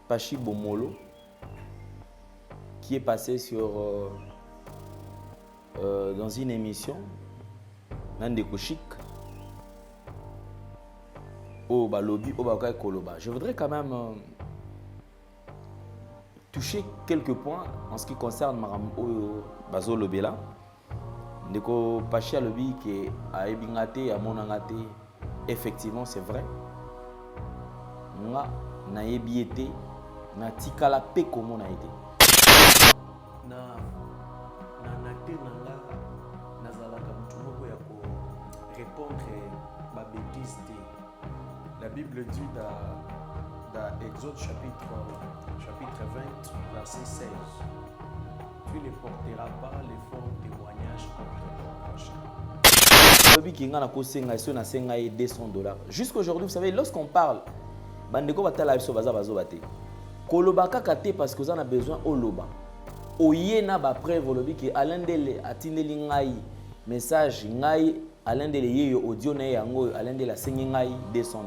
Pachi Bomolo qui est passé sur dans une émission Nandeko Chic au Balobi au Bakai Koloba. Je voudrais quand même toucher quelques points en ce qui concerne Maram Bazo Lobela. Ndeko Pachi Alobi qui a ebingate à monangate. Effectivement, c'est vrai. Nga na yebiete na tikala pe comme na été. Na te nanga nazalaka mutu moko ya ko répondre ba bêtise te. La Bible dit dans Exode chapitre 20 verset 16. Tu ne porteras pas les faux témoignages contre ton prochain. Jusqu'aujourd'hui, vous savez, lorsqu'on parle, bandeko batala biso baza bazo bate. Koloba kakate parce que vous en avez besoin au loba. Oyena ba preuve lobi que alendele atindeli ngai message ngai alendele yeyo audio na yango alendele asengi ngai $200.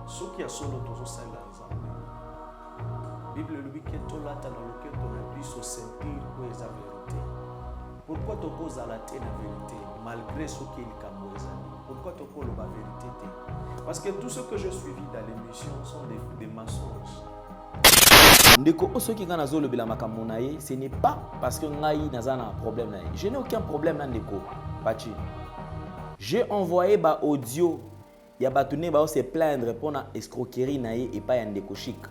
Ce qui a solo tozo sala nzambe. Bible lobi que tolata na loketo na biso sentir ko eza vérité. Pourquoi tu causes à la vérité malgré ce qu'il y a? Pourquoi tu causes la vérité? Parce que tout ce que je suivi dans l'émission sont des mensonges. Ce n'est pas parce que Naï n'a pas un problème. Je n'ai aucun problème avec Pachi. J'ai envoyé un audio. Il y a se plaindre pour la escroquerie et pas un déco chic.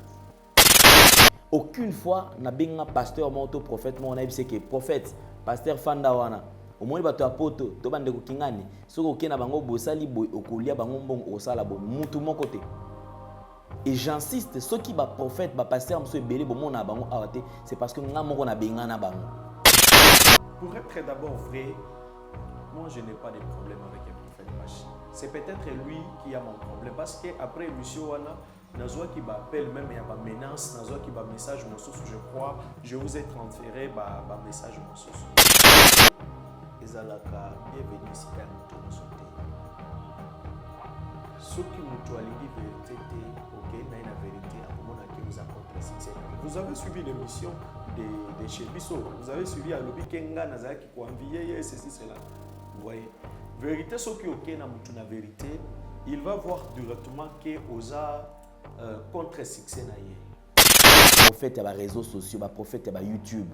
Aucune fois, na binga pasteur moto prophète mon c'est que prophète pasteur Fandawana au moins bato apoto to bande ko kingani soko kena bango bosali boy okolia bango mbongo osala bo mutu mon côté. Et j'insiste ceux qui ba prophète ba pasteur monsieur belé bo mona bango awate c'est parce que nga moko na benga na bango. Pour être d'abord vrai, moi je n'ai pas de problème avec un prophète Pachi. C'est peut-être lui qui a mon problème parce que après monsieur wana Nazoa qui m'appelle même il y a ma menace, Nazoa qui m'a message mon source, je crois, je vous ai transféré ma message mon source. Ezalaka bienvenue ici à nous sauter. Ce qui nous doit dire vérité, ok, na la vérité, à comment on a vous a contre. Vous avez suivi l'émission de chez Bisso, vous avez suivi à l'Obi Kenga Nazaki qui envié ceci cela. Vous voyez, vérité ce qui ok na mutu na vérité, il va voir directement que osa contre succès na ye. Prophète ya ba réseaux sociaux, ba prophète ya ba YouTube,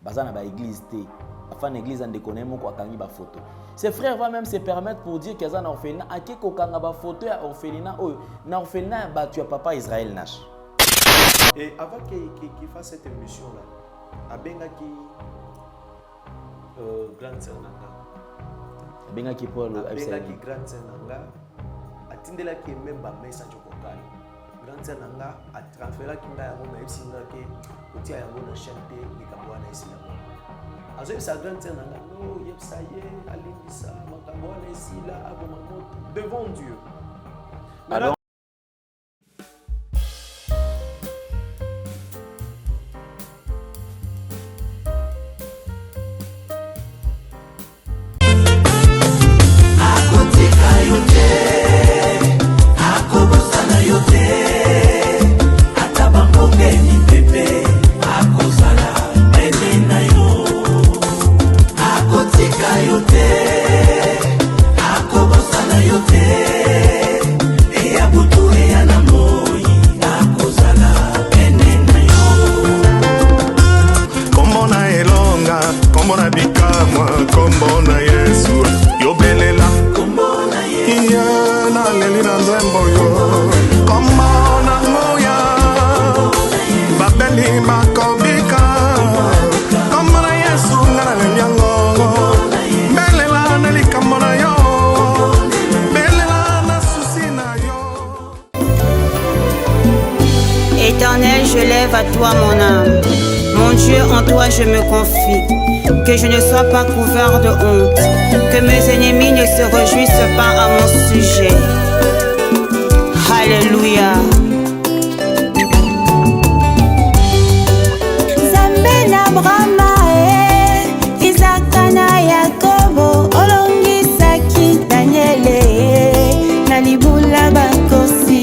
bazana ba église té, afin l'église en déconner mon ko akangi ba photo. Ses frères vont même se permettre pour dire qu'ils ont orphelinat, ake ko kanga ba photo ya orphelinat na orphelinat ba tu papa Israël Nash. Et avant qu'il fasse cette émission là, abenga qui grande sœur nanga. Abenga qui Paul abenga qui grande sœur nanga, atindela qui même ba message ko kala. Grande sœur nanga a transféré qui nga yango na esinga ke otia yango na chaîne te likambo na esila. Azo sa grande sœur nanga no yebsa ye alimbisa makambo na esila aboma moto devant Dieu. Alors Éternel, je lève à toi mon âme. Mon Dieu, en toi je me confie. Que je ne sois pas couvert de honte. Que mes ennemis ne se réjouissent pas à mon sujet. Alléluia. Zambe na Brahma Isaka na Yakobo olongisaki Daniele na libula bakosi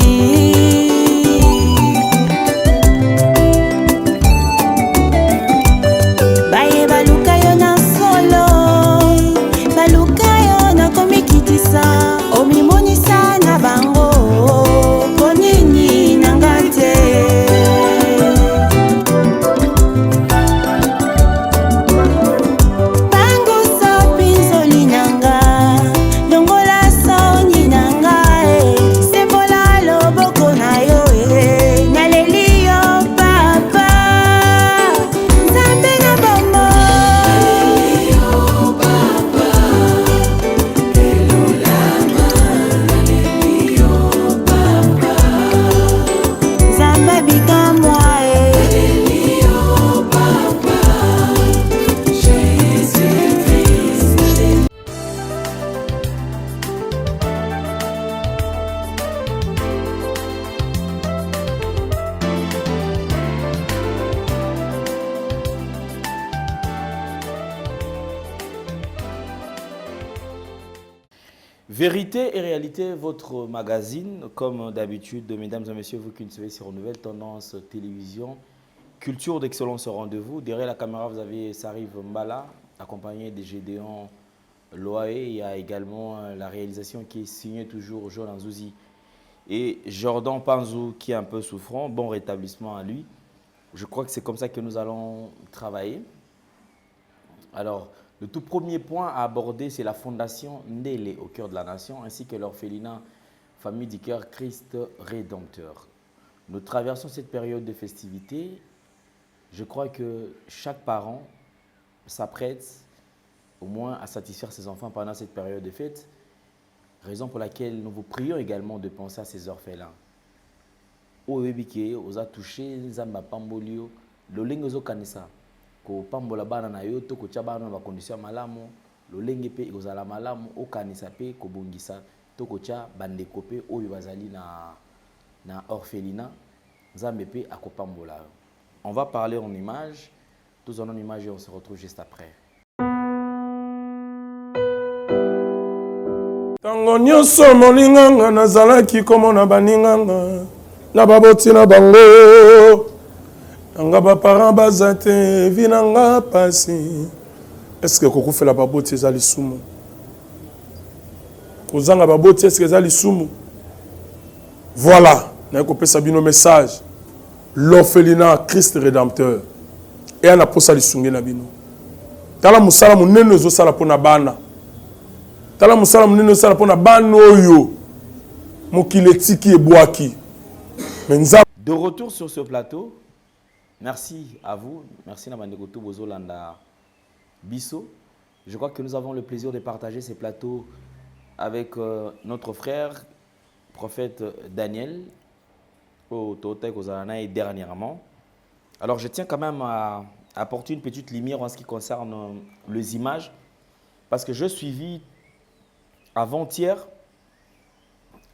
Vérité et réalité, votre magazine, comme d'habitude, mesdames et messieurs, vous qui nous suivez sur Nouvelle Tendance Télévision, culture d'excellence au rendez-vous. Derrière la caméra, vous avez Sarif Mbala, accompagné de Gédéon Loaé. Il y a également la réalisation qui est signée toujours Jean Anzouzi et Jordan Panzou qui est un peu souffrant. Bon rétablissement à lui. Je crois que c'est comme ça que nous allons travailler. Alors, le tout premier point à aborder, c'est la fondation Ndélé au cœur de la nation, ainsi que l'orphelinat Famille du Cœur Christ Rédempteur. Nous traversons cette période de festivité. Je crois que chaque parent s'apprête au moins à satisfaire ses enfants pendant cette période de fête, raison pour laquelle nous vous prions également de penser à ces orphelins. Oebike, oza touché, nzamba pambolio, lolenge ozo kanisa. Ko pambola bana na yo to ko tia bana ba condition malamu lolenge pe ozala malamu okanisa pe ko bongisa to ko tia bandeko pe oyo bazali na orphelinat nzambe pe akopambola. On va parler en image, tous en image et on se retrouve juste après. Tango nyonso molinganga nazalaki komona baninganga na baboti na bango nga ba parents bazate vinanga pasi. Est-ce que koko fait la baboti ezali sumu? Kozanga baboti est-ce que ezali sumu? Voilà, na ko pesa bino message. L'orphelinat Christ Rédempteur. Et ana posa lisungi na bino. Tala musala munene zo sala pona bana. Tala musala munene zo sala pona bana oyo. Mokiletiki ebwaki. Menza. De retour sur ce plateau. Merci à vous. Merci Nabandekoto Bozolanda Bisso. Je crois que nous avons le plaisir de partager ces plateaux avec notre frère, prophète Daniel, au Totek Ozalana et dernièrement. Alors je tiens quand même à apporter une petite lumière en ce qui concerne les images, parce que je suivis avant-hier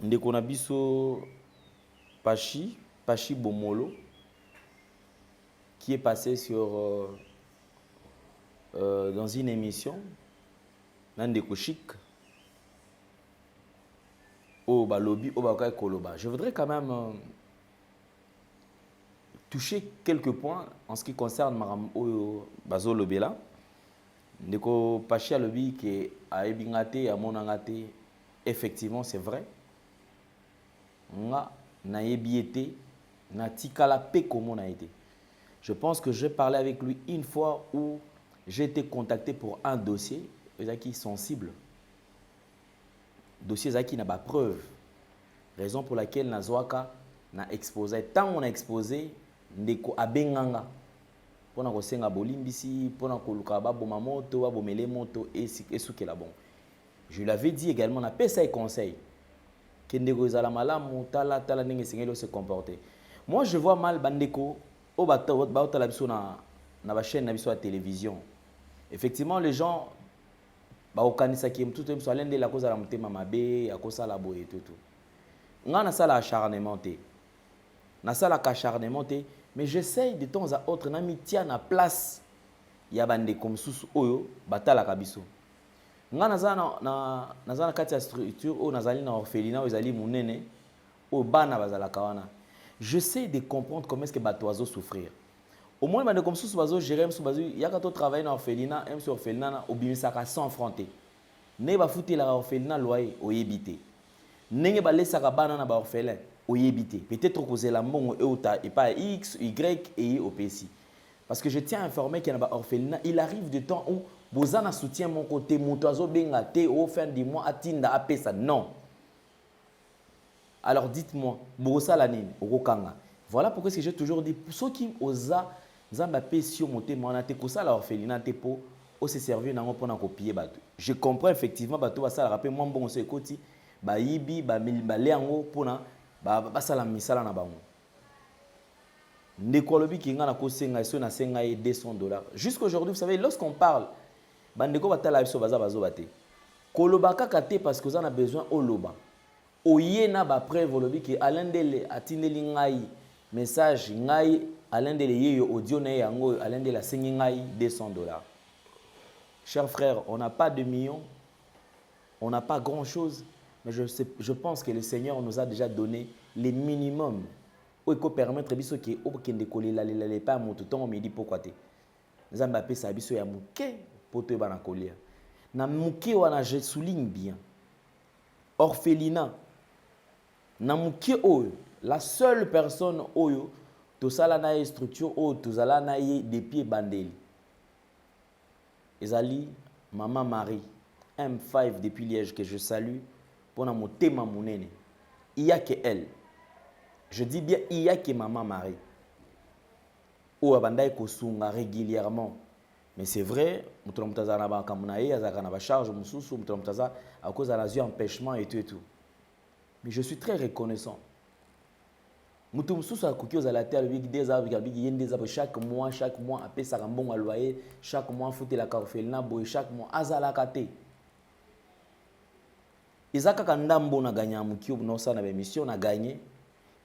Ndekona Bisso Pachi Bomolo, qui est passé dans une émission, Nandeko Chic, au Balobi, au Bakai Koloba. Je voudrais quand même toucher quelques points en ce qui concerne Maram Bazo Lobela. Ndeko Pachi Alobi qui a ebingate, a monangate, effectivement c'est vrai. Nga na ebiete, na tikala pe comme on a été. Je pense que j'ai parlé avec lui une fois où j'ai été contacté pour un dossier qui est sensible. Dossier qui n'a pas preuve. Raison pour laquelle Nazwaka n'a exposé. Tant on a exposé, ndeko abenganga. Pour na kosenga bolimbisi, pour na koluka boma moto, bomele moto et souke la bon. Je l'avais dit également, on a fait ça et conseil. Que ndeko zala malamu, tala ninge singelo se comporter. Moi je vois mal bandeko. Na chaîne na biso à télévision. Effectivement, les gens au kanisa qui tout le monde de la cause à la mutema mabe, à cause à la boue et tout. Nga na sala acharnement te. Na sala acharnement te, mais j'essaye de temps à autre na mitia na place ya bande comme sous oyo batala kabiso. Nga na zana kati ya structure o nazali na orphelinat o ezali munene o bana bazala kawana. J'essaie de comprendre comment est-ce que les oiseaux souffrir. Au moins, comme si les oiseaux gérer, il y a quand on travaille dans l'orphelinat, même sur l'orphelinat, au bimisaka sans affronter. Ne ba foutre la orphelinat loyer au yébité. Ne ba laisser la banane na ba orphelin au yébité. Peut-être que c'est la mongo et pas X, Y et au PC. Parce que je tiens à informer qu'il y a un orphelinat, il arrive de temps où Bozana soutient mon côté, mon oiseau benga te au fin du mois atinda apesa. Non. Alors dites-moi, voilà pourquoi j'ai toujours dit, pour ceux qui osent Zambapé sur monter mon atékosa la orphelinat pour se servir dans pour copier bateau. Je comprends effectivement bateau ça rappelle moi bon c'est côté ba yibi ba leango pour na ba sala misala na bango. Ndekolobi ki nga na ko senga so na senga $200. Jusqu'aujourd'hui, vous savez, lorsqu'on parle bandeko batala biso baza bazo baté. Kolobaka kate parce que vous en avez besoin au loba. Oyena ba preuve lobi ki alendele atindeli ngai message ngai alendele yeyo audio na yango alendele la sengi ngai $200. Chers frères, on n'a pas de millions, on n'a pas grand-chose, mais je pense que le Seigneur nous a déjà donné les minimums. Il faut permettre biso que au kende kolela lela pas moto tongo midi pourquoi te. Nzamba pesa biso ya muke poto bana kolia. Na muke wana je souligne bien. Orphelinat. Na muke oyo, la seule personne oyo to sala na structure oyo to zala na des pieds bandeli. Ezali Maman Marie M5 depuis Liège que je salue pour mon thème monene. Il y a que elle. Je dis bien il y a que Maman Marie. Ou abandai kosunga régulièrement. Mais c'est vrai, mutu mutaza na ba kamunaye azaka na ba charge mususu mutu mutaza à cause de la empêchement et tout. Mais je suis très reconnaissant. Mutu mususu akoki ozala te alobiki des arbres chaque mois apé sa mbongo loyer, chaque mois fouté la orphelinat boy chaque mois azala kate. Izaka kandambo na gagné mukio no sa na émission na gagné.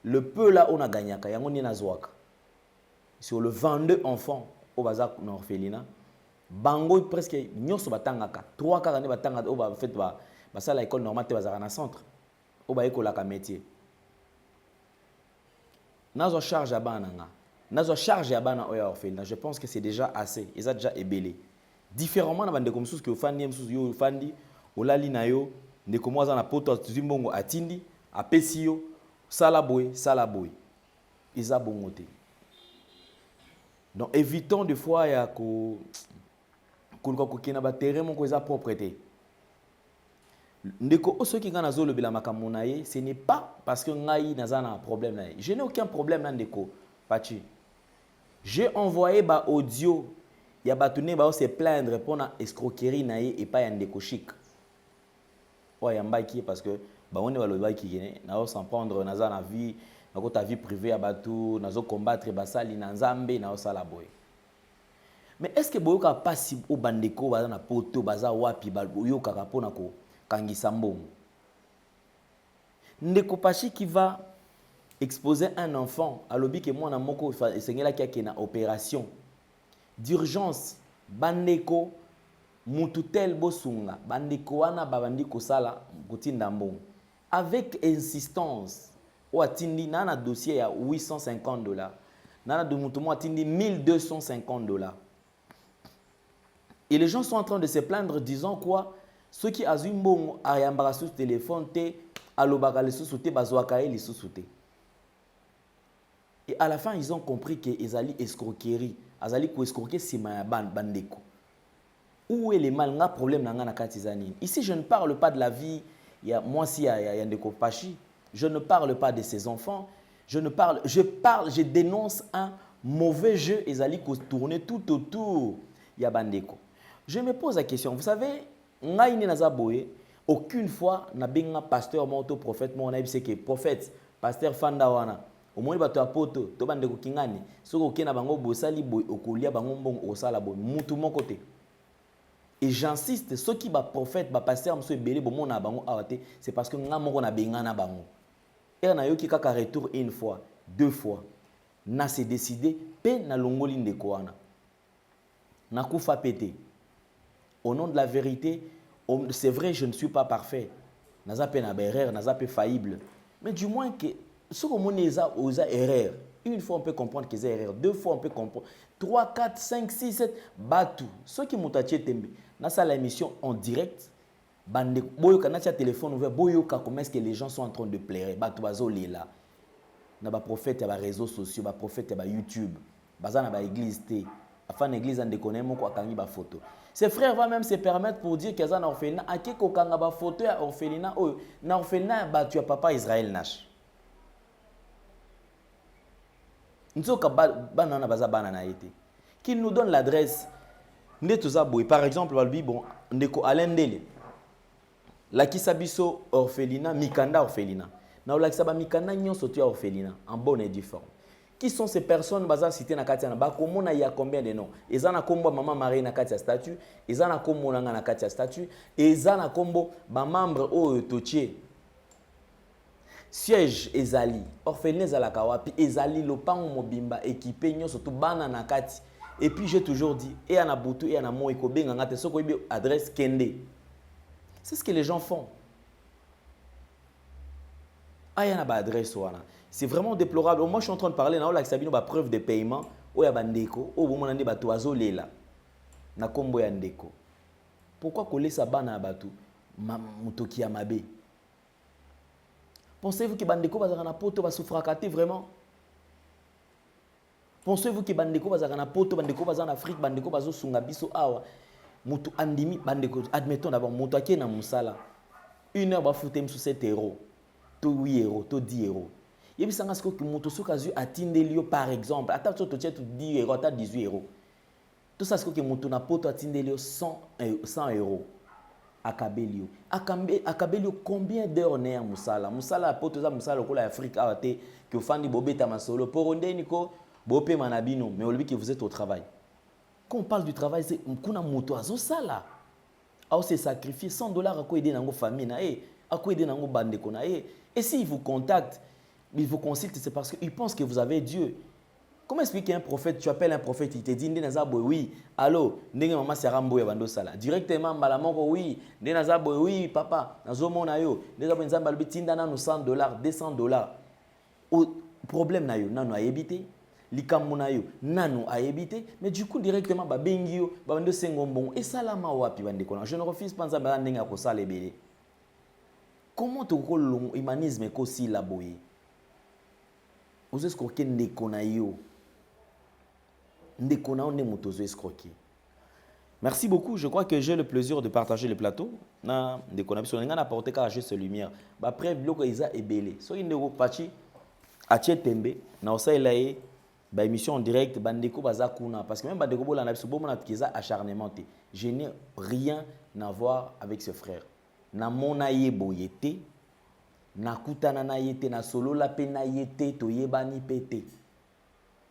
Le peu là on a gagné ka yango ni na zwaka. Sur le 22 enfants au bazar na orphelinat, bango presque nyoso batangaka 3 kaka ne batanga au ba fait ba sala école normale te bazara na centre. Au ba école ka métier. Nazo charge à bananga. Nazo charge à bana oya orphelinat. Je pense que c'est déjà assez. Ils ont déjà ébélé. Différemment na bande comme sous que fandi msous yo fandi olali na yo ndeko mwaza na poto zimbongo atindi apesi yo salaboy. Ils ont bongoté. Donc évitons des fois ya ko kina ba terrain mon ko za propreté. Ndeko ceux qui ngana zolo bila makambo na ye, ce n'est pas parce que ngai nazana un problème na ye. Je n'ai aucun problème na ndeko Pachi. J'ai envoyé ba audio ya batune ba se plaindre pour na escroquerie na ye et pas ya ndeko chic. Ouais yambaki parce que ba on va le baki gene na s'en prendre nazana vie na ta vie privée à batu nazo combattre basali na nzambe na osala boy. Mais est-ce que boyoka pas au bandeko baza na poto baza wapi boyoka kapona ko kangisa mbongo. Ndeko Pachi qui va exposer un enfant à l'obi que moi na moko esengela ki na opération d'urgence bandeko mututel bosunga bandeko wana babandi kosala kotinda mbongo avec insistance ou atindi na dossier ya $850 nana de mutumo atindi $1250 et les gens sont en train de se plaindre disant quoi ceux qui ont un bon ayambara sur téléphone te alobaka les sous-souté bazwaka les sous-souté et à la fin ils ont compris que ezali escroquerie azali ko escroquer sima ya bandeko où est le mal nga problème na nga na katizani ici je ne parle pas de la vie moi si ya ndeko Pachi je ne parle pas de ses enfants je dénonce un mauvais jeu ezali ko tourner tout autour ya bandeko. Je me pose la question, vous savez ngai ni nazaboye aucune fois na benga pasteur moto prophète mon aïe c'est que prophète pasteur fanda wana au moins bato apoto to bande ko kingani soko kena bango bosali boy okolia bango mbongo osala boy mutu mon côté et j'insiste ceux qui ba prophète ba pasteur mso ebele bo mona bango awate c'est parce que nga moko na benga na bango et na yoki kaka retour une fois deux fois na se décider pe na longoli ndeko wana na kufa pété. Au nom de la vérité, c'est vrai, je ne suis pas parfait. Naza pe na erreur, naza pe faillible. Mais du moins que ce que mon erreur, une fois on peut comprendre que c'est erreur, deux fois on peut comprendre, 3, 4, 5, 6, 7, batu. Ceux qui m'ont taché tembe, na sa l'émission en direct, bande boyoka na téléphone ouvert, boyoka comment est-ce que les gens sont en train de pleurer, batu bazo lela. Na ba prophète ya ba réseaux sociaux, ba prophète ya ba YouTube, baza na ba église té. Afin l'église en déconner mon quoi kangi ba photo. Ses frères vont même se permettre pour dire qu'ils ont un orphelinat. A qui kokanga ba photo ya orphelinat oh na orphelinat ba tu as papa Israël Nash. Nzoka banana baza banana été. Qui nous donne l'adresse ndetuza boy par exemple balbi bon ndeko Alendele. La kisabiso orphelinat Mikanda orphelinat. Na la kisaba Mikanda nyonso tu orphelinat en bonne et due forme. Qui sont ces personnes baza cité na katia na ba komona il y a combien de noms ezana kombo maman Marie na katia statut ezana kombo na na katia statut ezana kombo ba membre o totier siège ezali orphelinat za la kawapi ezali lopango mobimba équipé nyonso to bana na kati et puis j'ai toujours dit et ana butu et ana mo ikobenga ngate soko ibe adresse kende C'est ce que les gens font. Ah, il y a une adresse. C'est vraiment déplorable. Moi, je suis en train de parler, là, il y a preuve de paiement. Il y a des oiseaux là. Na kombo ya ndeko. Pourquoi coller ça bana batu mutoki ya mabe? Pensez-vous que bandeko bazaka na poto ba souffrakaté vraiment? Pensez-vous que bandeko bazaka na poto bandeko bazana en Afrique bandeko bazo sunga biso awa mutu andimi bandeko admettons d'abord mutu aké na musala 1 heure ba foutem sur 7 euros to 8 euros to 10 euros. Yebisanga ce que mutu sokazu atindelio par exemple ata to to 10 euros ata 18 euros. Tout ça, c'est que mon na poto atindeli 100 euros. Akabelio. Akabelio, combien d'heures n'est musala? Musala poto za musala ko la Afrique awate que fandi bobeta masolo. Pour onde niko bopé manabino, mais aujourd'hui que vous êtes au travail. Quand on parle du travail, c'est kuna moto azo sala. A se sacrifier $100 à quoi aider nango famille na à quoi aider nango bande kona et s'ils vous contactent, ils vous consultent, c'est parce qu'ils pensent que vous avez Dieu. Comment expliquer un prophète? Tu appelles un prophète, il te dit oui, allô, maman Sarambo Yabando Sala. Directement, Malamongo, oui, oui, papa, Nazomonayo, $100, $200. Au problème, nanu a évité, likamunayo, nanu a évité, mais du coup, directement, Bengio, Babando Sengombon, et Salama Wapi Bandekona. Je ne refuse pas de faire ça, les bébés. Comment tu rôles l'humanisme est aussi la boye? Vous escroquez Ndekonayo. Merci beaucoup. Je crois que j'ai le plaisir de partager le plateau. Na Ndekonayo. On a apporté carré cette lumière. Après, bloc Isa est belé. So il ne pachi atie tembe. Na osa elaye. Ba émission en direct. Bandeko bazakuna. Parce que même bandeko bola na biso bomona kiza acharnement. Je n'ai rien à voir avec ce frère. Na mona ye boyete. Na kutana na yete na solo la pe na yete to yebani pete.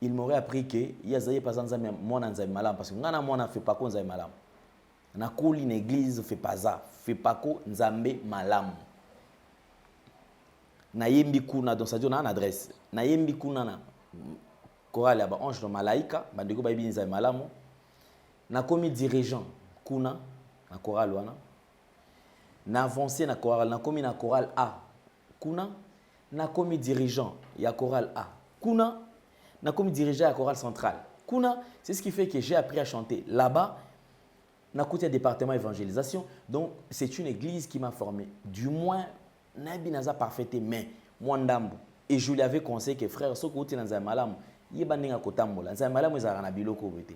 Il m'aurait appris que yazaye pas nzambe mona nzambe malam parce que ngana mona fait pas ko nzambe malam. Na koli une église fait pas ça, fait pas ko nzambe malam. Na yembi kuna donc ça dit on a une adresse. Na yembi kuna na chorale ya ba ange de malaika bandeko ba yebi nzambe malam. Na komi dirigeant kuna na chorale wana. Na avancé na chorale na komi na chorale A. Kuna na komi dirigeant ya chorale A. Kuna na komi dirigeant ya chorale centrale. Kuna, c'est ce qui fait que j'ai appris à chanter là-bas. Na côté département évangélisation. Donc c'est une église qui m'a formé. Du moins nabi naza parfaité mais moi ndambo. Et je lui avais conseillé que frère soko uti na malam yeba ninga kotambola. Nza malam ezala na biloko bote.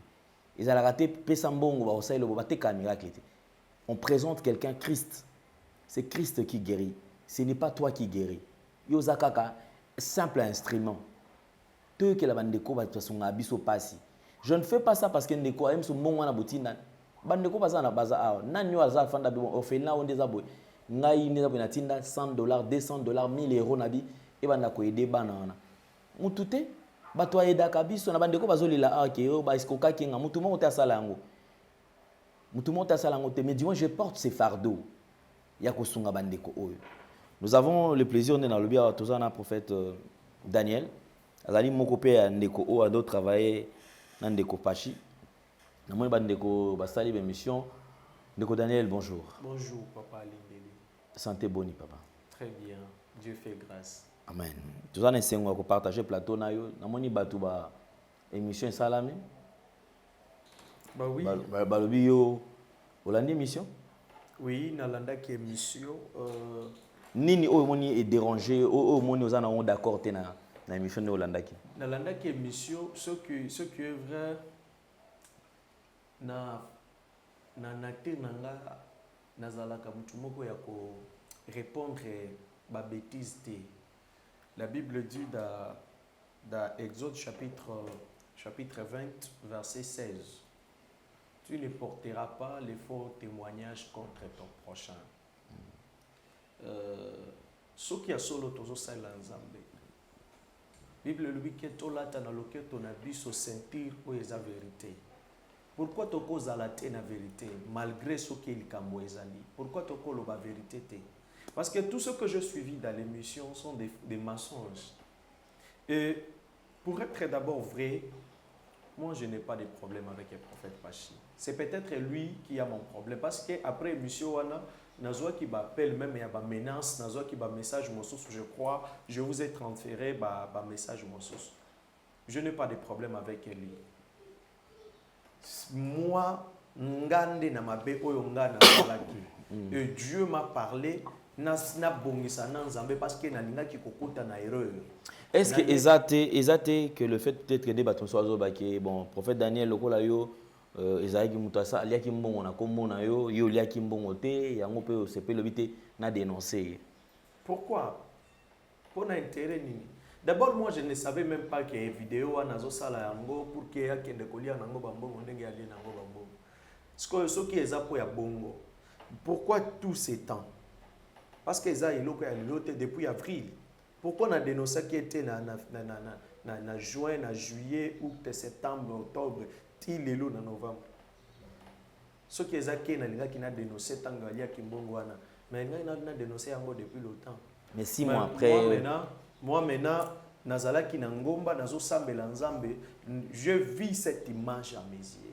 Ezala raté pesa mbongo ba osailo ba teka miracle. On présente quelqu'un Christ. C'est Christ qui guérit. Ce n'est pas toi qui guéris. Yozakaka, simple instrument. Je ne fais pas ça parce que ndeko aime son bon wana botina. Bandeko baza na baza awa. Nanyo aza fanda bi ofena onde za boy. Ngai ne za boy na tinda $100, $200, 1000 euros nabi e banda ko aider bana wana. Mutute bato aida kabiso na bandeko bazolila ke yo ba iskoka kinga mutu mo ta sala yango. Mutu mo ta sala yango te mais dis-moi je porte ces fardeaux. Ya ko sunga bandeko oyo. Nous avons le plaisir de dans le bien tous un prophète Daniel. Azali moko pe ndeko o ado travailler na ndeko Pachi. Na moi ba ndeko basali be mission. Ndeko Daniel, bonjour. Bonjour papa Limbeli. Santé boni papa. Très bien. Dieu fait grâce. Amen. Tous un enseignement ko partager plateau na yo. Na moni batu ba émission salami. Bah oui. Balobi yo Olandi émission? Oui, nalanda ki émission nini oyo moni est dérangé oyo moni ozana on d'accord te na émission de Holandaki. Nalanda ki émission ce qui est vrai na te nanga nazalaka mutu moko ya ko répondre ba bêtise te. La Bible dit dans Exode chapitre 20 verset 16. Tu ne porteras pas les faux témoignages contre ton prochain. Ce qui a solo tozo sala nzambe. Bible lui que tolata na loketo na biso sentir o eza vérité. Pourquoi toko zalate na vérité malgré ce qu'il kambo ezali? Pourquoi toko lo ba vérité te? Parce que tout ce que je suivis dans l'émission sont des mensonges. Et pour être d'abord vrai, moi je n'ai pas de problème avec le prophète Pachi. C'est peut-être lui qui a mon problème parce que après l'émission wana nazwa qui m'appelle même il y a ba menace nazwa qui ba message mon source je crois je vous ai transféré ba message mon source je n'ai pas de problème avec lui moi ngande na mabe oyo ngana salaki et Dieu m'a parlé na bongisa na nzambe parce que na linga ki kokota na erreur. Est-ce que ezate que le fait peut-être que des bâtons soient que bon prophète Daniel lokola yo ezaki mutasa aliaki mbongo na kombo na yo yo liaki mbongo te yango pe sepe lobité na dénoncer. Pourquoi? Pour un intérêt nini? D'abord moi je ne savais même pas qu'il y a une vidéo nazo sala yango pour que yakende kolia nango bambongo ndenge ali nango bambongo. Ce qui est pour ya bongo. Pourquoi tout ces temps? Parce que ça il est depuis avril. Pourquoi on a dénoncé qui était na juin, na juillet, août, septembre, octobre, til lelo na novembre. Ce qui est qui na dénoncé tant galia kimbongo wana. Mais na dénoncé yango depuis longtemps. Mais 6 mois après moi maintenant nazala ki na ngomba nazo sambela nzambe, je vis cette image à mes yeux.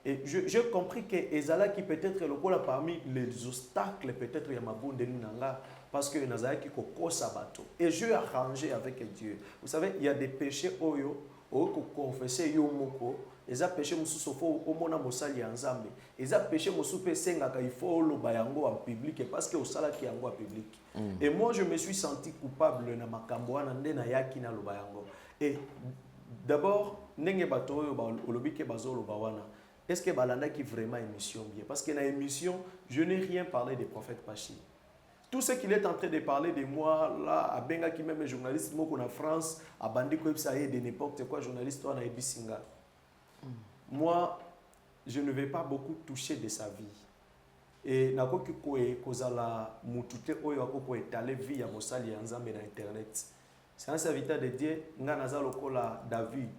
Et j'ai compris que ezala qui peut-être le cola parmi les obstacles peut-être ya mabunde nanga parce que nazala ki kokosa bato et je arrangé avec Dieu. Vous savez, il y a des péchés oyo ko confesser yo moko, eza péché mususu fo omona mosali ya nzambe. Eza péché mususu pe sengaka il faut lo bayango en public parce que osala ki yango en public. Et moi je me suis senti coupable na makambo wana nde na yaki na lo bayango. Et d'abord ndenge bato oyo ba olobi ke bazolo ba wana. Est-ce que balanda qui vraiment émission bien? Parce que dans l'émission, je n'ai rien parlé des prophètes Pachi. Tout ce qu'il est en train de parler de moi, là, à Benga qui même est journaliste, moi en France, à Bandi Koepsaye, de n'importe quoi, journaliste, toi, à Ebisinga. Moi, je ne vais pas beaucoup toucher de sa vie. Et nako ki kozala mutute oyo akoko étaler vie ya mosali ya nzambe na internet. C'est un serviteur de Dieu, nga naza lokola David.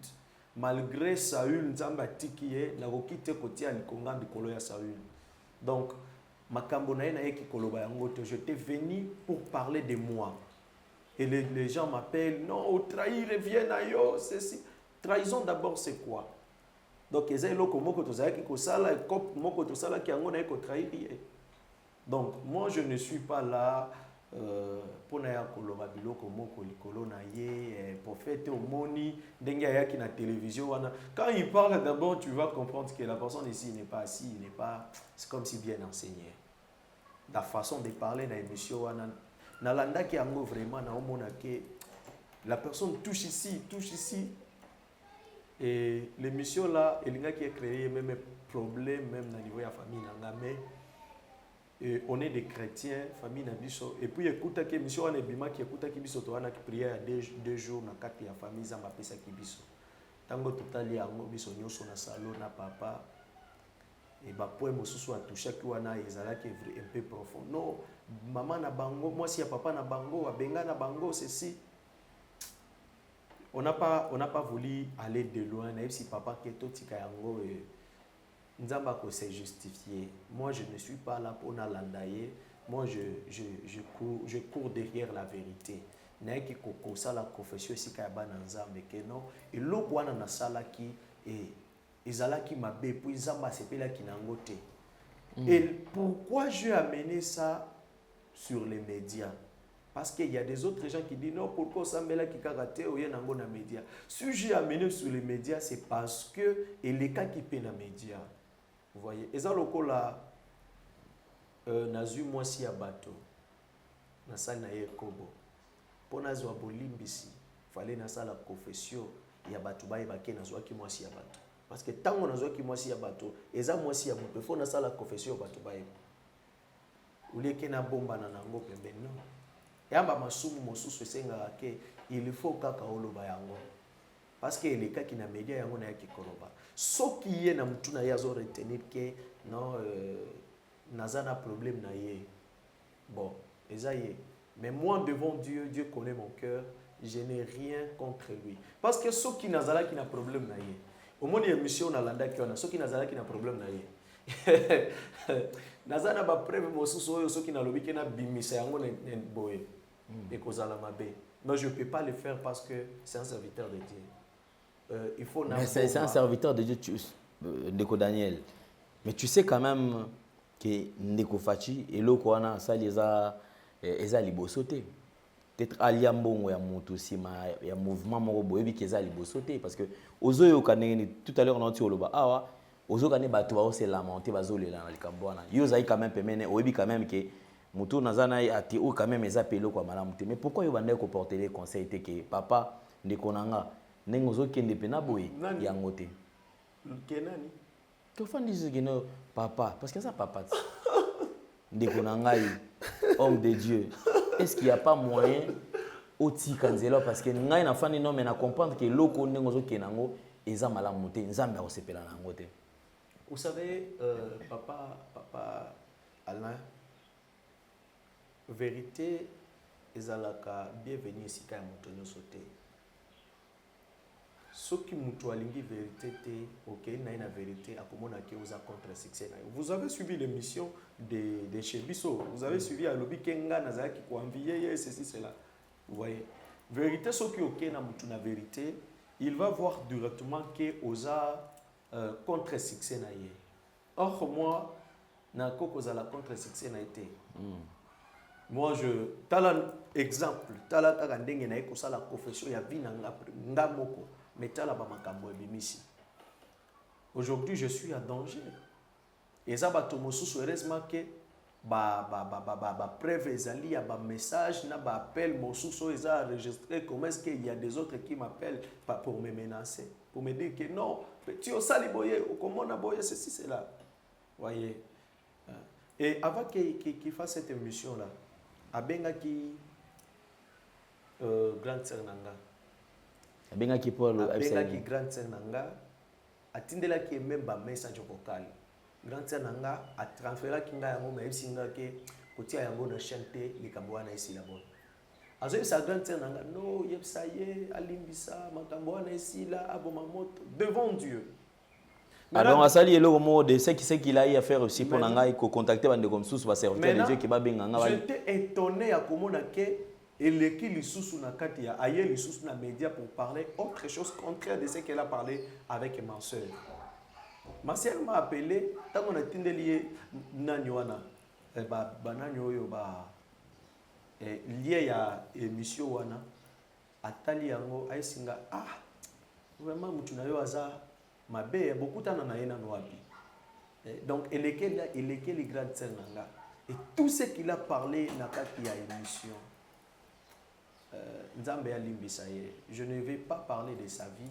Malgré Saül, nzambe atikiye na kokite kotia likonga ndikolo ya Saül. Donc makambo na ye na ye ki koloba yango te, j'étais venu pour parler de moi. Et les gens m'appellent, non, au trahir revient à yo, ceci. Trahison d'abord c'est quoi? Donc eza eloko moko tozala ki kosala kop moko tosala ki yango na ye ko trahir. Donc moi je ne suis pas là pour na ya koloba biloko moko likolo na ye prophète omoni ndenge ayaki na télévision wana. Quand il parle d'abord tu vas comprendre que la personne ici n'est pas assis, il n'est pas, c'est comme si bien enseigné. La façon de parler dans l'émission wana na landa ki yango vraiment na omona que la personne touche ici. Et l'émission là, il y a qui a créé même problème même au niveau de la famille mais et on est des chrétiens, famille Nabiso. Et puis écoute que l'émission on est bima qui écoute qui biso to wana qui prière 2 jours na kati ya famille za mapesa ki biso. Tango totali yango biso nyoso na salon na papa et ba point mosusu a touché ki wana ezala qui un peu profond. Non, maman na bango, moi si ya papa na bango, abenga na bango ceci. On n'a pas voulu aller de loin, même si papa Keto Tikayango Nzamba ko s'est justifié. Moi je ne suis pas là pour n'alandaye. Moi je cours derrière la vérité. Naiki koko sala confession si kayaba Nzambe que non. Et l'autre wana na sala qui et ezala qui m'a bé puis Nzamba sepela ki nangote. Et pourquoi je amené ça sur les médias? Parce qu'il y a des autres gens qui disent non, pourquoi ça me l'a qui karaté ou y'a nango na média. Si j'ai amené sur les médias, c'est parce que et les cas qui paient na média. Vous voyez, et ça le coup là, nazu moi si à bateau, na salle na yekobo. Pour nazu à bolimbisi, fallait na salle la confession, y a bateau ba ebake nazu qui moi si à bateau. Parce que tant on nazu qui moi si à bateau, et ça moi si à bateau, faut na salle la confession bateau ba eba. Ou les qui na bomba na nango pembe non. Yamba masumu mosusu esenga ke il faut kaka oloba yango parce que les cas qui na média yango na yaki koloba soki ye na mutu na yazo retenir que non nazana problème na ye bon ezaye mais moi devant Dieu connaît mon cœur, je n'ai rien contre lui parce que soki nazala qui na problème na ye au moins émission na landa ki ona soki nazala qui na problème na ye nazana ba preuve mosusu oyo soki na lobi ke na bimisa yango ne boye et kozala mabe. Mais je ne peux pas le faire parce que c'est un serviteur de Dieu. Il faut mais c'est un serviteur de Dieu, Ndeko Daniel. Mais tu sais quand même, que ndeko fachi eloko wana asali eza liboso te. Peut-être alia mbongo ya moto sima ya mouvement moko boyebi ke eza liboso te parce que ozoyoka ndenge tout à l'heure on a dit oloba awa ozoka ne bato baoselama te bazolela na likambo wana yo ozali quand même pemene oyebi quand même ke moto naza na ati o quand même eza pe eloko ya malamu te mais pourquoi yo bandaki koporter les conseils te ke papa ndeko na nga ndenge ozokende mpe na boye yango te kenani tofandisi keno papa parce que ça papa te ndeko na ngai homme de Dieu. Est-ce qu'il n'y a pas moyen oti kanzela parce que ngai na fani non mais na comprendre que loko ndenge ozokenango eza malamu te nzambe akosepela nango te. Vous savez papa Alain, vérité ezalaka bienvenue esika ya moto nyonso te. Soki mutu alingi vérité te, ok, na vérité akomona ke oza contre succès na yo. Vous avez suivi l'émission de chez Bisso, vous avez suivi alobi kenga nazaki ko envier ceci cela. Vous voyez, vérité soki ok na mutu na vérité, il va voir directement que oza contre succès na ye. Or moi na koko za la contre succès na été. Moi je tala exemple, tala kaka ndenge na ko sala confession ya vie na nga moko. Aujourd'hui, je suis en danger. Et ça, heureusement que preuve ezali ya message na appel mosusu eza enregistré. Comment est-ce qu'il y a des autres qui m'appellent pour me menacer, pour me dire que non, tu as sali boye, comment on a boye ceci cela. Voyez. Et avant qu'il fasse cette émission là, abenga qui grande sœur nanga. Abengaki Paul abengaki grande sœur nanga atindelaki même ba message vocal. Grande sœur nanga a transféraki nga yango mais singa ke kotia yango na chanter likambo wana esi la bonne. Azoyi sa grande sœur nanga no yebsa ye alimbisa makambo wana esi la aboma moto devant Dieu. Alors asali eloko mo de ce qu'il a eu à faire aussi pour nanga ko contacter bande comme sous ba serviteur de Dieu qui ba benga nga. J'étais étonné à komona ke et qui lui sous na katia aye lui sous na média pour parler autre chose contraire de ce qu'elle a parlé avec ma soeur. Ma soeur m'a appelé tant qu'on a tindeli nani wana ba nani oyo ba lié ya émission wana atali yango aisinga vraiment mutu na yo aza mabe beaucoup tana na yena no wapi. Donc elle est les grandes sœurs nanga et tout ce qu'il a parlé na katia émission. Nzambe alimbisa ye. Je ne vais pas parler de sa vie.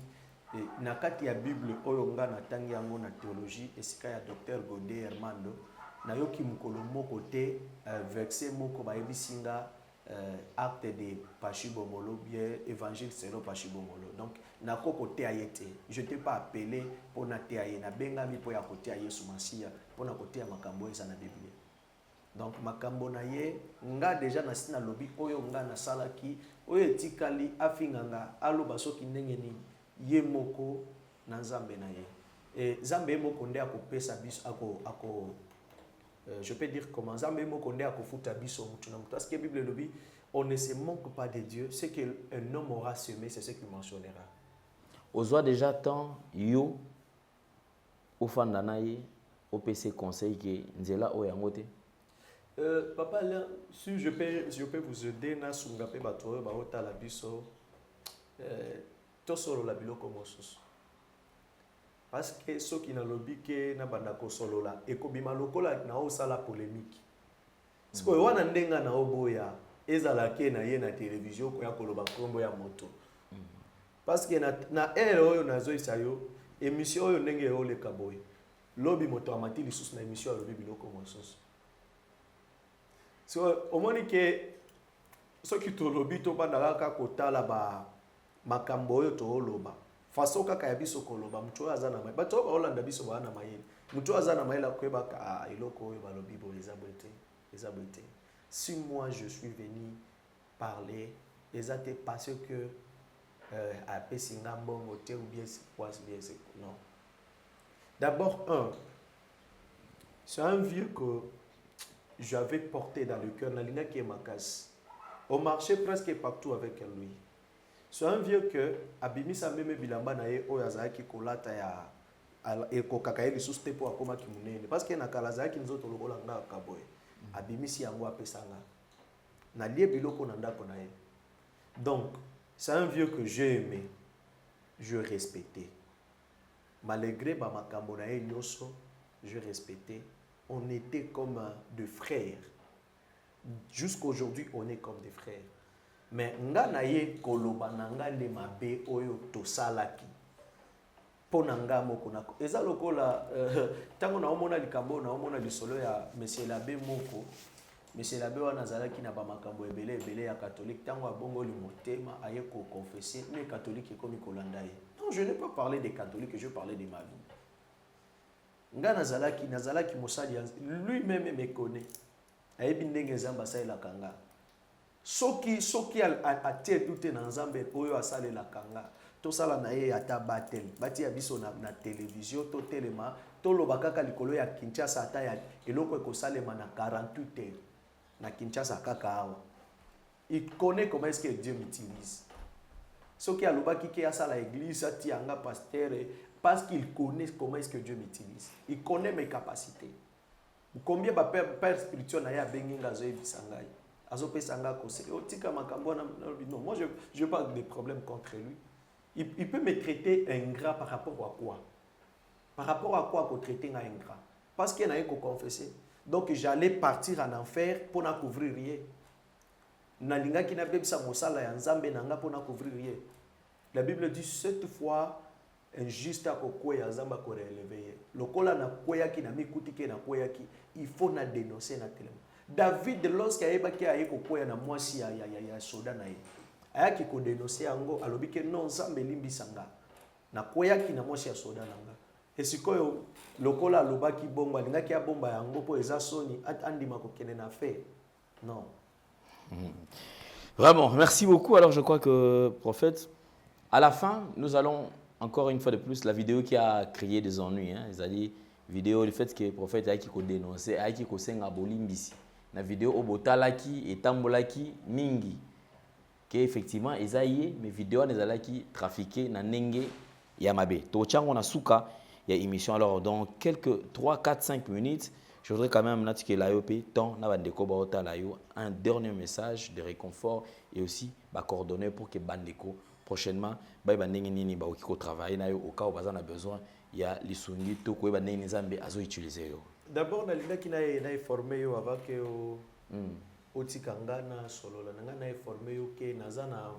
Nakati ya Bible oyonga na tangi yango na théologie esika ya Dr Godé Hermando na yoki mukolo moko te verset moko ba ebisinga acte de Pachibomolo bien évangile selon Pachibomolo. Donc na koko te ayete. Je t'ai pas appelé pour na te aye na bengami po ya kote ya Yesu Masia pour na kote ya makambo eza na Bible. Donc makambo na ye nga déjà na sina lobi oyo nga na salaki oyo etikali afinganga aloba soki ndenge ni ye moko na nzambe na ye et nzambe moko nde akopesa biso je peux dire comment nzambe moko nde akofuta biso mutu na mutu parce que Bible lobi on ne se manque pas de Dieu, ce qu'un homme aura semé c'est ce qu'il mentionnera. Ozwa déjà tant yo ofanda na ye opc conseil que nzela oyo yango te. Papa, là, si je peux vous aider, na sungape bato ba ota la biso, to solo la biloko mosusu. Parce que ceux qui na lobi ke na bandako solo la, ekobima lokola na osala polémique. Parce que wana ndenga na oboya, ezala ke na ye na télévision ko ya koloba kombo ya moto. Parce que na ere oyo nazo isayo, émission oyo ndenge o le kaboy. Lobi moto amati lisusu na émission lobi biloko mosusu. So, au moins que ceux qui te lobby to bandaka kotala ba makambo oyo to loba faso kaka ya biso koloba mutu azana mai bato ba Holanda biso bana mai mutu azana mai la kweba ka eloko oyo ba lobby bo les abontés. Si moi je suis venu parler exacté parce que à pesinga mbongo te ou bien c'est quoi c'est non. D'abord c'est un vieux que j'avais porté dans le cœur, Nalina qui est ma casse. On marchait presque partout avec lui. C'est un vieux que, Abimisa meme bilamba na ye oyazaki kolata ekokaka ye lisusu te mpo akomaki monene parce que na kala azalaki nzoto lokola ngaka boye abimisi yango apesanga nalie biloko na ndako na ye. Donc c'est un vieux que j'ai aimé, je respectais malgré bamakambo na ye nyonso, je respectais. On était comme des frères. Jusqu'aujourd'hui on est comme des frères. Mais nga na ye koloba na nga nde mabe oyo tosalaki pona nga moko na eza lokola tango na omona likambo na omona lisolo ya monsieur l'abbé moko. Monsieur l'abbé wana azalaki na bamakambo ebele ya catholique tango abongo li motema aye ko confesser mais catholique ekomi kolanda ye. Non, je ne peux pas parler des catholiques, je parlais de ma vie. Nga nazalaki mosali lui-même me connaît. Ayebi ndenge nzambe asalelaka nga. Soki atie dute na nzambe oyo asalelaka nga. Tosala na ye ata batel. Bati ya biso na télévision to telema toloba kaka likolo ya Kinshasa ata ya eloko ekosalema na 48 heures. Na Kinshasa kaka awa. Il connaît comment est-ce que Dieu m'utilise. Soki alobaki ke asala église ati anga pasteur parce qu'il connaît comment est-ce que Dieu m'utilise. Il connaît mes capacités. Combien de père spirituel na ya benginga zo ebisangai. Azo pesanga conseil. Otika makambo na non, moi je pas de problème contre lui. Il peut me traiter ingrat par rapport à quoi? Par rapport à quoi qu'on traiter un ingrat? Parce qu'il n'a rien qu'à confesser. Donc j'allais partir en enfer pour ne couvrir rien. Nalinga ki na bebisa mosala ya nzambe nanga pour ne couvrir rien. La Bible dit cette fois un juste akokwe ya nzamba ko relever. Lokola na kweya ki na mikuti ke na kweya ki il faut na dénoncer na tellement. David lorsque ayebaki aye kokweya na mwasi ya soda na ye. Ayaki ko dénoncer yango alobi ke non nzambe limbisanga. Na kweya ki na mwasi ya soda nanga. Esikoyo lokola lobaki bomba lingaki ya bomba yango po eza soni andima ko kene na fait. Non. Vraiment, merci beaucoup. Alors je crois que prophète, à la fin, nous allons encore une fois de plus la vidéo qui a créé des ennuis, hein, c'est-à-dire vidéo le fait que le prophète a qui dénoncé, a qui senga bolimbisi. La vidéo au botalaki et tambolaki mingi, que effectivement esaïe, mais vidéo les alaki trafiqué na nenge yamabe. Tochango na suka il y a émission alors dans quelques 3, 4, 5 minutes. Je voudrais quand même que l'AOP tant Bandeko Baota Layo un dernier message de réconfort et aussi coordonner pour que Bandeko prochainement bandenge nini ba okiko travailler na yo au cas où bazana besoin il y a lisungi to ko bandenge nzambe azo utiliser yo. D'abord nalinga ki na former yo avant que otikangana solo la nga na former yo ke nazana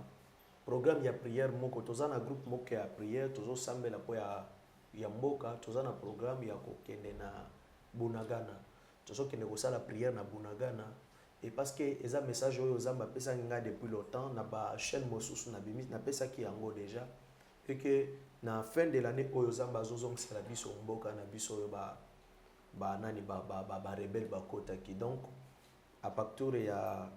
programme ya prière moko tozana groupe moko ya prière tozo sambela po ya mboka tozana programme ya kokende na Bunagana. Tozo kende kosala prière na Bunagana et parce que eza message oyo zamba pesa nga depuis longtemps na ba chaîne mosusu na bimi na pesa ki yango déjà et que na fin de l'année oyo zamba zozong c'est la biso mboka na biso oyo ba nani ba rebelle ba kota ki donc à partir ya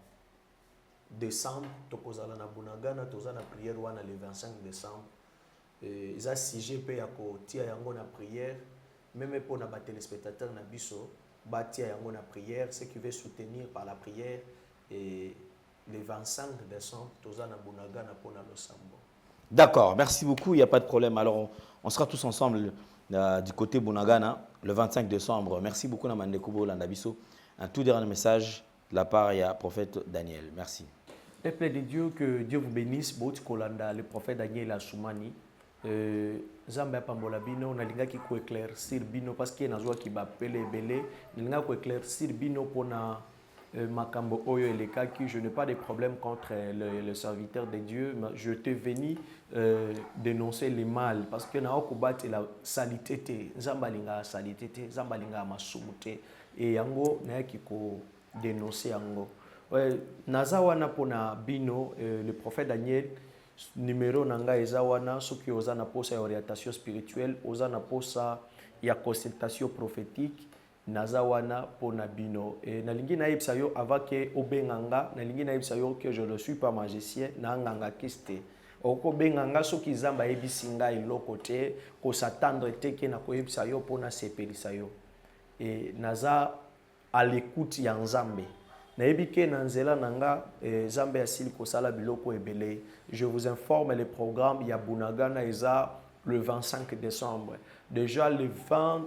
décembre tokozala na Bunagana tozana prière wana le 25 décembre eza sujet pe ya ko tia yango na prière même pour les téléspectateurs na biso batia yango na prière ce qui veut soutenir par la prière et le 25 décembre tozana Bunagana pour na losambo. D'accord, merci beaucoup, il n'y a pas de problème. Alors on sera tous ensemble du côté Bunagana le 25 décembre. Merci beaucoup Namande Kubo Landabiso. Un tout dernier message de la part du prophète Daniel. Merci. Peuple de Dieu, que Dieu vous bénisse. Bouti Kolanda, le prophète Daniel Assoumani. Zambia pambola bino nalinga ki ko éclaircir bino parce que nazwa ki ba pele belé nalinga ko éclaircir bino pona makambo oyo eleka ki je n'ai pas de problème contre le serviteur de Dieu mais je t'ai venu dénoncer le mal parce que na okubati la salité te zambalinga salité te zambalinga masumu te et yango na ki ko dénoncer yango nazawa na pona bino le prophète Daniel numéro nanga eza wana soki oza na posa ya orientation spirituelle oza na posa ya consultation prophétique naza wana pona bino et nalingi na yebisa yo avant que obenganga nalingi na yebisa yo que je ne suis pas magicien na nganga kiste oko benganga soki zamba yebisinga eloko te ko s'attendre te ke na ko yebisa yo pona sepelisa yo et naza à l'écoute ya nzambe. Je vous informe les programmes ya Bunagana eza le 25 décembre. Déjà le 20,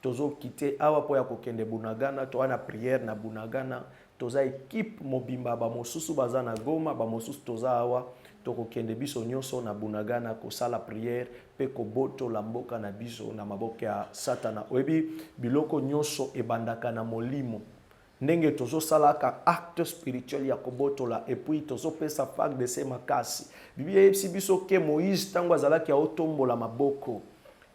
tozo quitté awa po ya kokende Bunagana, to na prière na Bunagana, toza équipe mobimba ba mosusu baza na Goma, ba mosusu toza awa to kokende biso nyonso na Bunagana ko sala prière pe ko boto la mboka na biso na maboke ya Satana. Oyebi biloko nyonso ebandaka na molimo. Ndenge tozo salaka acte spirituel ya kobotola et puis tozo pesa fac de se makasi. Biblia yebisi biso ke Moïse tango azalaki aotombola maboko,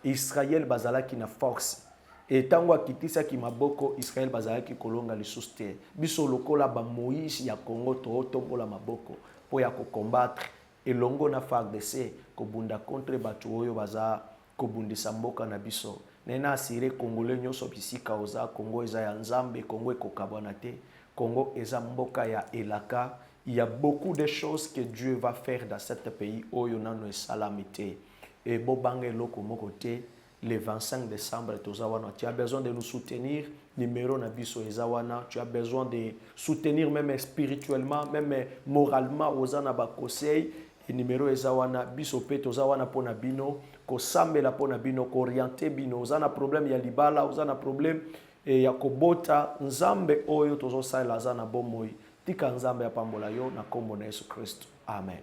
Israël bazalaki na force. Et tango akitisaki maboko, Israël bazalaki kolonga lisusu te. Biso lokola ba Moïse ya Congo to otombola maboko po ya ko combattre elongo na fac de se kobunda contre batu oyo baza kobundisa mboka na biso. Nena asire Congolais nyonso bisika oza Congo eza ya Nzambe, Congo ekokabwana te. Congo eza mboka ya elaka. Il y a beaucoup de choses que Dieu va faire dans cet pays oyo nano esalamite. Et bobange loko moko te le 25 décembre tozawana. Tu as besoin de nous soutenir, numéro na biso ezawana. Tu as besoin de soutenir même spirituellement, même moralement ozana ba conseil. Et numéro ezawana biso pe tozawana pona bino ko sambela pona bino ko orienter bino ozana problème ya libala ozana problème ya kobota Nzambe oyo tozo sala zana bomoi tika Nzambe apambola yo na kombo na Yesu Kristo. Amen.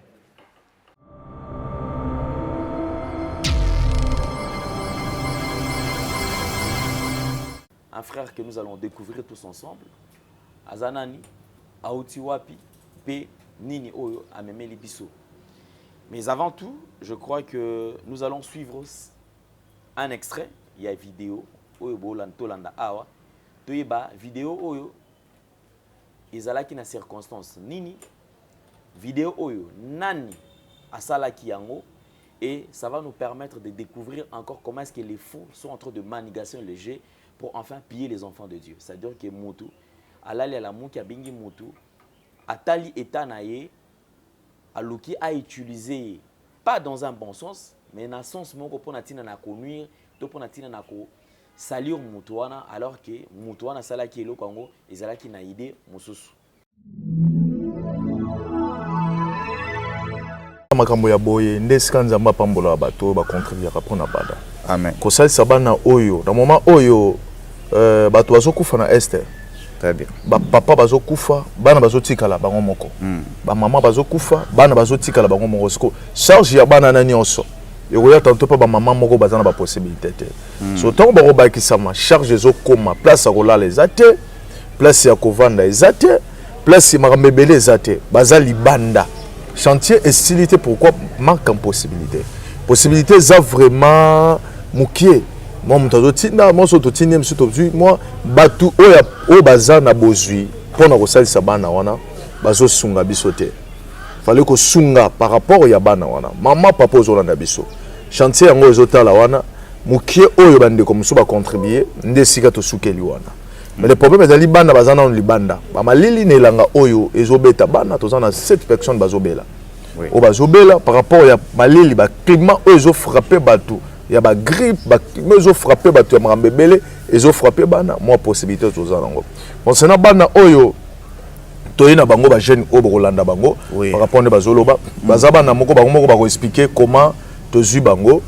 Un frère que nous allons découvrir tous ensemble, Azanani, Aoutiwapi, P, Nini Oyo, Amemeli Biso. Mais avant tout, je crois que nous allons suivre un extrait. Il y a une vidéo. Oyo Bolantolanda Awa. Toyeba vidéo Oyo. Izalaki na circonstance Nini. Vidéo Oyo. Nani. Asalaki Yango. Et ça va nous permettre de découvrir encore comment est-ce que les fous sont en train de manigater le jeu pour enfin piller les enfants de Dieu. C'est-à-dire que Moutou, Alali Alamou qui a bingi Moutou, Atali Etanaye, Alouki a utilisé, pas dans un bon sens, mais dans un sens pour natina na connuire, pour natina na ko salir Moutouana, alors que Moutouana salaki elo Congo, ezalaki na idée mususu. Makambo ya boye ndesika Nzamba pambola bato ba contribuer pona bada. Amen. Ko salisa bana oyo, na moment oyo bato bazokufa na Esther. Très bien. Ba papa bazokufa, bana bazotikala bango moko. Ba mama bazokufa, bana bazotikala bango moko. Siko charge ya bana nani onso. Yoya tanto pa ba mama moko bazana ba possibilité te. So tango ba robakisama charge zo koma place ya kolala ezate, place ya kovanda ezate, place ya makambebele ezate, bazali banda. Chantier estilité, pourquoi manque en possibilité? Possibilité ça vraiment moukier. Moi m'tazotina, moi sototinia m'sotobzu, moi batu o baza na bozui pour na kosalisa bana wana bazo sunga bisote. Fallait ko sunga par rapport ya bana wana. Maman papa ozolanda biso. Chantier yango ezotala wana moukier oyo bande comme so ba contribuer ndesika to sukeli wana. Mais le problème est que les banda bazana on libanda. Ba malili ne langa oyo ezobeta bana tozana 7 personnes bazobela. Oui. O bazobela par rapport ya malili ba climat oyo frappé batu. Ya ba grippe ba mezo frappé batu ya mambebele ezo frappé bana moi possibilité tozana ngo. Concernant bana oyo toyina bango ba jeune o bolanda bango par rapport ne bazoloba bazaba na moko bango ba ko expliquer comment tozu bango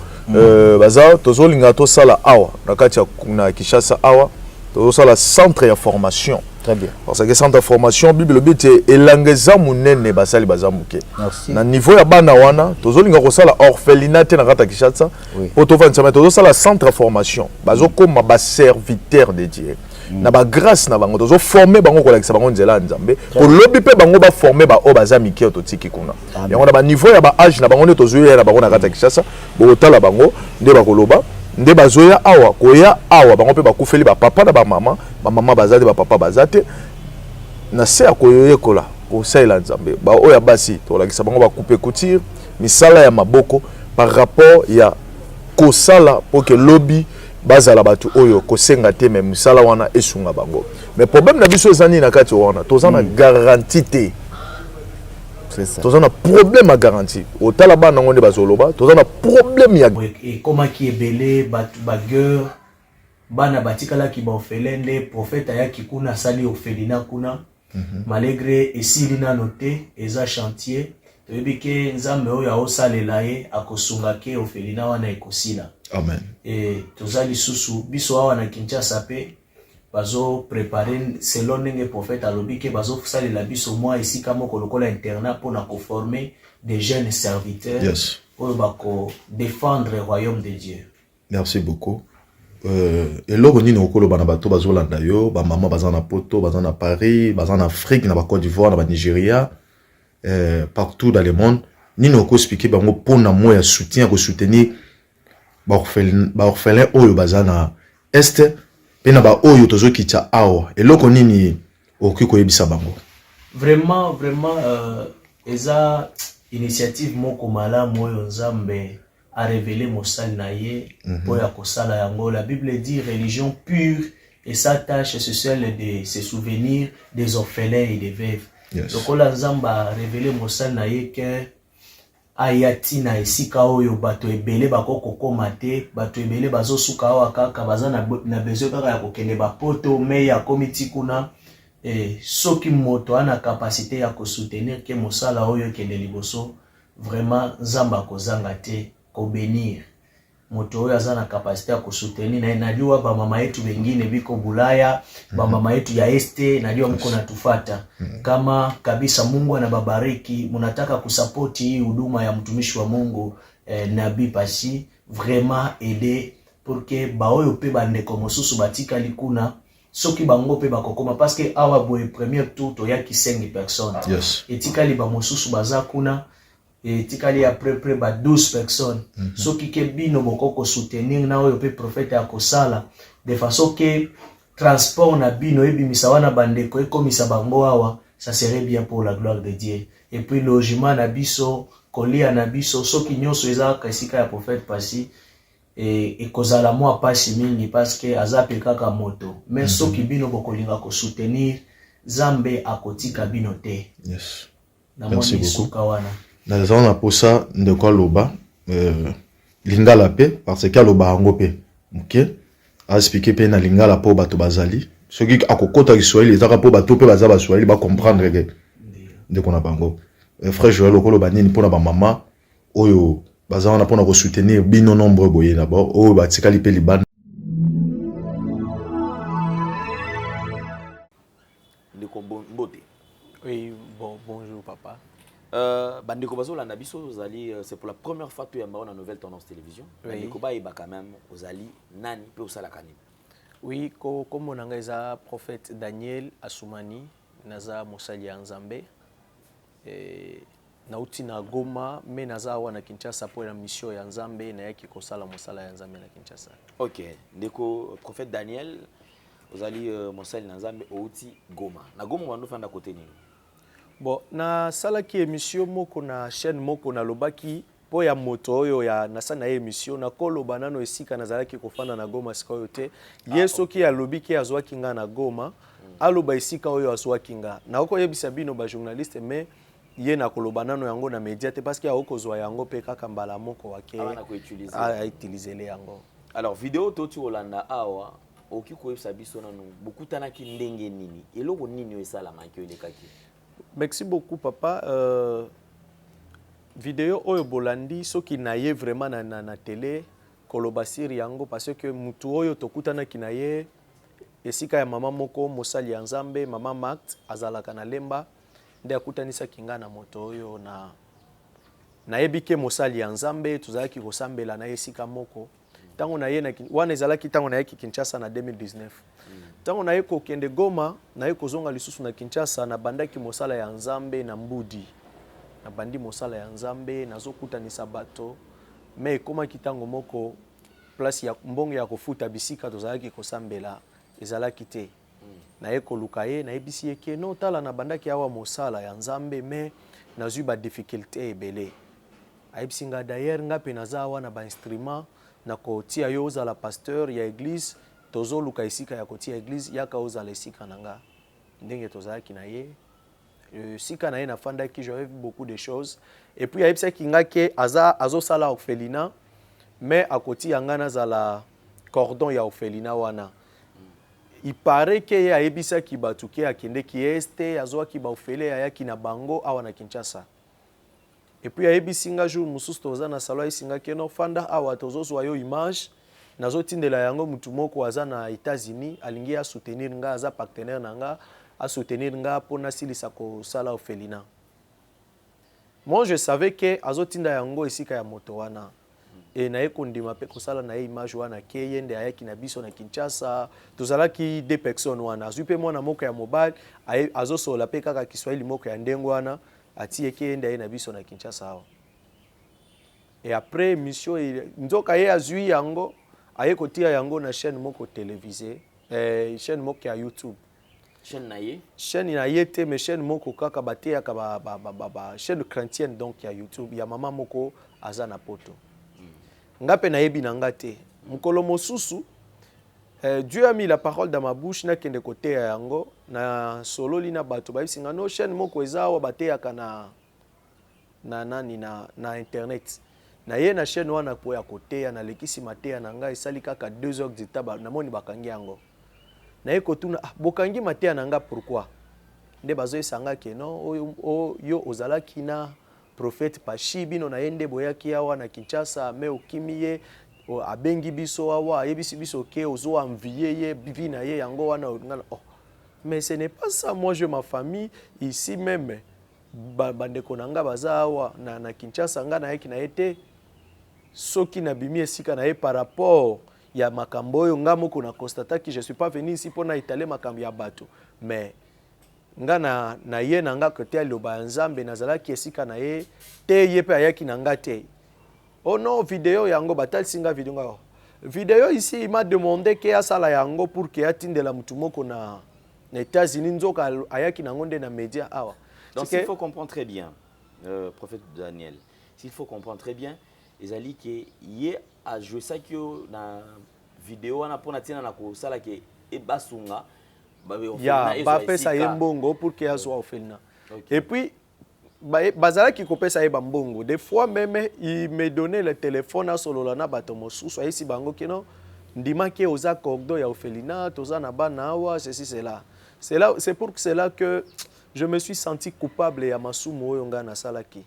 baza tozolinga to sala awa na kati ya na Kinshasa awa c'est le centre de formation. Très bien. Parce que centre de formation, Bible but est elangeza munene basali bazamuke. Merci. Na niveau ya bana wana, tozolinga ko sala orphelinat na kata Kinshasa. Pour to vendre ça, tozo la centre de formation. Bazo comme ba serviteur de Dieu. Na ba grâce na bango tozo former bango ko la kisa bango nzela Nzambe. Pour lobby pe bango ba former ba o bazamike ototiki kuna. Ya ngona ba niveau ya ba âge na bango ne tozo ya na bango na kata Kinshasa, bo tala bango nde ba koloba. Nde bazoya awa koya awa bango pe bakufeli ba papa na ba mama bazate ba papa bazate na se akoyoye kola ko saila Nzambe ba oya basi to la kisa bango ba couper couture misala ya maboko par rapport ya ko sala pour que lobby bazala batu oyo ko senga te même misala wana esunga bango mais problème na biso ezani na kati wana tozana garantie te. C'est ça. Tozana problème à garantie. Au Taliban on est bazoloba, tozana problème ya et comment qui est belé bagueur bana batikala ki ba ofelende prophète aya ki kuna sali ofelina kuna malgré esili na noté eza chantier toyebi ke nzambe oyo aosalela ye akosunga ke orphelinat wana ekosila. Amen. Toza lisusu biso awa na Kinshasa pe bazo préparer selon ndenge prophète alobi ke bazo salela biso mwa esika moko lokola internat pour na former des jeunes serviteurs. Yes. Pour bako défendre le royaume de Dieu. Merci beaucoup. Eloko nini okoloba na bato bazolanda yo, ba mama baza na Poto, baza na Paris, baza na Afrique, na ba Côte d'Ivoire, na ba Nigeria, partout dans le monde. Nini oko expliquer bango pona mo ya soutien ko soutenir ba orphelin oyo baza na Est pe na ba oyo tozo kitcha awa. Eloko nini oki ko yebisa bango. Vraiment eza initiative moko malamu oyo Nzambe a révélé mosali na ye pour ya kosala yango. La Bible dit religion pure et sa tâche c'est celle de se souvenir des orphelins et des veuves. Yes. Lokola Nzambe a révélé mosali na ye que ayati na esika oyo bato ebele bakoko koma te, bato ebele bazosuka awa kaka baza na besoin kaka ya kokende bapoto me ya komiti kuna. Soki moto ana capacité ya ko soutenir ke mosala oyo kende liboso, vraiment Nzambe akozanga te ko bénir moto oyo aza na capacité ya ko soutenir. Na najua ba mama yetu wengine biko Bulaya, ba mama yetu ya Este, najua mko natufata. Kama kabisa Mungu anababariki, mnataka kusapoti hii huduma ya mtumishi wa Mungu Nabii Pasi, vraiment aider pour que ba oyo pe bandeko mosusu batika likuna soki bango pe bakokoma parce que awa boye premier tour to yaki 5 personnes. Yes. Etikali ba mosusu baza kuna, etikali après près ba 12 personnes. Soki ke bino bokoko soutenir na oyo pe prophète akosala de façon que transport na bino ebimisa wana bandeko ekomisa bango awa, ça serait bien pour la gloire de Dieu. Et puis logement na biso, kolia na biso, soki nyonso eza kasika ya prophète Pasi et kozala mwa pasi mingi parce que azape kaka moto. Mais soki bino bokolinga ko soutenir, Zambe akotika bino te. Yes. Merci beaucoup. Na zona posa ndeko loba lingala pe parce que loba ngo pe. OK? A expliquer pe na lingala po bato bazali. Soki akokota Kiswahili ezaka po bato pe baza ba Swahili ba comprendre que ndeko na bango. Frère Joël okoloba nini pona ba mama oyo baza wana pona ko soutenir bino nombre boye d'abord oyo batikali pe libana. Ndeko Mbote. Oui, bonjour papa. Bandeko bazolanda biso ozali c'est pour la première fois tu yamba na Nouvelle Tendance Télévision. Bandeko ba eba quand même ozali nani pe osala kanini. Oui, comme on a prophète Daniel Assoumani naza mosali ya Nzambe. Nauti na Goma mais naza wana Kinshasa pour la mission ya Nzambe na yaki kosala mosala ya Nzambe na Kinshasa. OK, ndeko prophète Daniel ozali mosali na Nzambe outi Goma. Na Goma wando fanda côté nini? Bon, na sala ki émission moko na chaîne moko na lobaki po ya moto oyo ya nasa na émission na koloba nano esika nazalaki kofanda na Goma sika oyo te. Yeso ki alobiki azwaki nga na Goma, aloba esika oyo azwaki nga. Na oko yebisa bino ba journaliste mais ye na koloba nano yango na média te parce que akozwa yango pe kaka mbala moko wake a utiliser le yango. Alors vidéo toti olanda awa oki ko yebisa biso nano bokutana ki ndenge nini eloko nini esala manki elekaki. Merci beaucoup papa. Vidéo oyo bolandi soki na ye vraiment na télé koloba siri yango parce que mutu oyo tokutana ki na ye esika ya mama moko mosali ya Nzambe mama Marthe azalaka na Lemba nde akutanisa kinga na moto oyo na yebike mosali ya Nzambe tuzalaki kosambela na esika moko tango na ye na wana ezalaki tango na ye Kinshasa na 2019. Tango na ye kokende Goma na ye kozonga lisusu na Kinshasa na bandaki mosala ya Nzambe na Mbudi na bandi mosala ya Nzambe nazokutanisa bato mais koma kitango moko place ya mbongo ya kofuta bisika tozalaki kosambela ezalaki te na ye koluka ye na yebisi ye ke no tala na bandaki awa mosala ya Nzambe mais nazwi ba difficulté ebele ayebisi nga d'ailleurs nga pe naza wana ba instrument na kotia yo ozala pasteur ya église tozo luka esika ya kotia église yaka ozala esika nanga ndenge tozalaki na ye sika na ye na fandaki j'avais vu beaucoup de choses et puis ayebisa kinga ke azosala orphelinat mais akoti yanga nazala cordon ya orphelinat wana. Il paraît que ya ayebisa ki batuke akende ki este azwa ki ba orphelin ayaki na bango awa na Kinshasa. et puis ayebisi nga jour mosusu toza na salon ayesingaki no fanda awa tozozwa yo image nazotindela yango mutu moko aza na États-Unis alingi asoutenir nga aza partenaire na nga asoutenir nga mpona asilisa kosala orphelinat. Moi je savais que azotinda yango esika ya moto wana et naye kondima pe kosala na ye image wana ke yende ayaki na biso na Kinshasa tozalaki 2 personnes wana azwi pe mwana moko ya mobile azosola pe kaka Kiswahili moko ya ndenge wana atie ke yende aye na biso na Kinshasa awa. Et après mission nzoka ye azwi yango aye kotia yango na chaîne moko télévisée chaîne moko ya YouTube. Chaîne na ye? Chaîne na ye te mais chaîne moko kaka bateaka chaîne chrétienne donc ya YouTube ya mama moko aza na poto. Ngape na yebi na ngate. Mukolo mosusu Dieu a mis la parole dans ma bouche na kende kote ya yango na solo lina bato ba singa no chaîne moko ezawa bateaka na internet. Na ye na chaîne wana po ya kote na lekisi mateya na nga esali kaka 2 heures de taba na moni bakangi yango. Na ye kotuna bokangi mateya na nga pourquoi? Nde bazo esanga ke no yo ozalaki na prophète Pachi bino na yende boyaki awa na Kinshasa me okimiye abengi biso awa yebisi biso ke ozo envier ye bivi na ye yango wana mais ce n'est pas ça. Moi je ma famille ici même bandeko na nga baza awa na Kinshasa nga na yeki na yete soki na bimi esika na ye par rapport ya makambo oyo nga moko na constata que je suis pas venu ici pour na étaler makambo ya bato mais nga na ye na nga kote ya loba nzambe nazalaki esika na ye te ye pe ayaki na nga te. Oh non vidéo yango batalisi nga vidéo ici il m'a demandé que asala yango pour que atindela mutu moko na États-Unis nzoka ayaki na ngonde na média awa. Donc il faut comprendre très bien prophète Daniel. S'il faut comprendre très bien ezali que ye a joué ça que na vidéo wana pona tina na ko sala ke e basunga ba pesa ye mbongo pour que azwa ofena. Et puis bazala ki kopesa ye mbongo des fois même il me donnait le téléphone à solola na bato mosusu ayisi bango kino ndima ke oza cordo ya orphelinat toza na bana awa ceci c'est pour cela que je me suis senti coupable ya masumu oyo nga na salaki.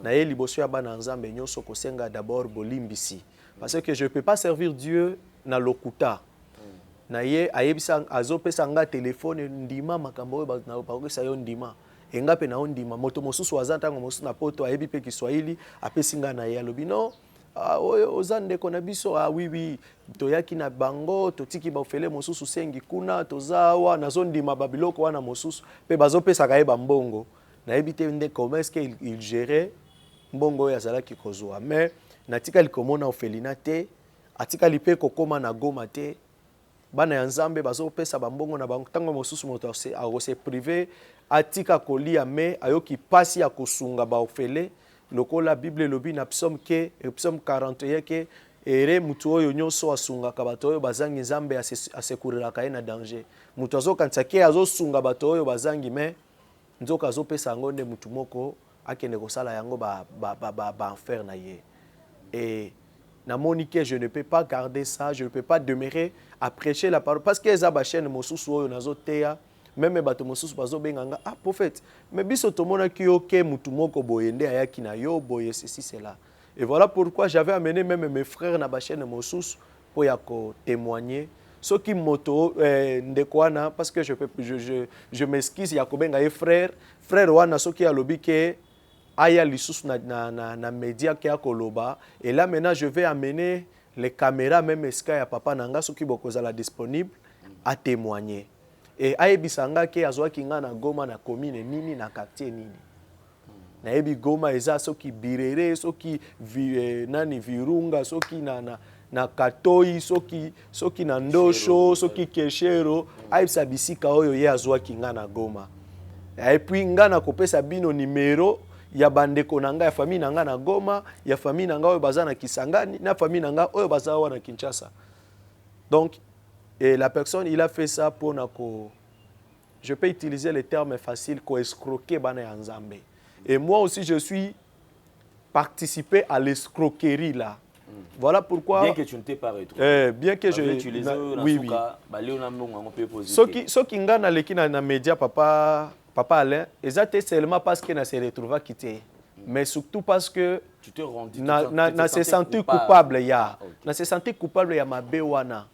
Na ye liboso ya bana nzambe nyonso kosenga d'abord bolimbisi parce que je peux pas servir Dieu na lokuta. Na ye ayebisa azopesa nga téléphone ndima makambo oyo na bakisa yo ndima enga pe na ndima moto mosusu aza ntango mosusu na poto ayebi pe Kiswahili apesi nga na ye alobi no oyo oza ndeko na biso oui toyaki na bango totiki baofele mosusu sengi kuna toza awa nazondima babiloko wana mosusu pe bazopesaka ye bambongo nayebi te nde comment est-ce qu'il gérait mbongo oyo azalaki kozwa mais natikali komona orphelinat te atikali pe kokoma na Goma te bana ya nzambe bazopesa bambongo na bango ntango mosusu moto akose privé atika kolia me ayoki pasi ya kosunga baofele lokola Bible lobi na psaume 41 ke ere mutu oyo nyonso asungaka bato oyo bazangi nzambe asekuriraka ye na danger. Mutu azokanisa ke azosunga bato oyo bazangi me nzoka azopesa yango nde mutu moko akende kosala yango ba enfer na ye. Et namoni ke je ne peux pas garder ça, je ne peux pas demeurer à prêcher la parole parce que eza ba chaîne mosusu oyo nazoteya même bato mosusu bazobenga nga prophète mais biso tomona ki yo ke mutu moko boyende ayaki na yo boye ceci cela. Et voilà pourquoi j'avais amené même mes frères na ba chaîne mosusu pour ya ko témoigner ce qui moto ndekwana parce que je m'excuse ya kobenga ye frère wana soki alobi ke aya lisusu na média ke akoloba et là maintenant je vais amener les caméras même eska ya papa nanga soki bokozala disponible à témoigner. Et ayebisanga ke azwaki nga na Goma na commune nini na quartier nini. Na yebi Goma eza soki Birere, soki nani Virunga, soki na Katoi, soki na Ndosho, soki Keshero, ayebisa bisika oyo ye azwaki nga na Goma. Et puis nga na kopesa bino numéro ya bandeko nanga ya famille nanga na Goma, ya famille nanga oyo baza na Kisangani, na famille nanga oyo baza wa na Kinshasa. Donc et la personne, il a fait ça pour je peux utiliser les termes faciles, escroquer bana ya nzambe. Et moi aussi, je suis participé à l'escroquerie là. Voilà pourquoi. Bien que tu ne t'es pas retrouvé. Bien que je. Oui. Ce qui ngana leki na média papa Alain, exactement seulement parce que na se retrouva quitté. mais surtout parce que tu te rendis na se sentir coupable ya na se sentir coupable ya mabe wana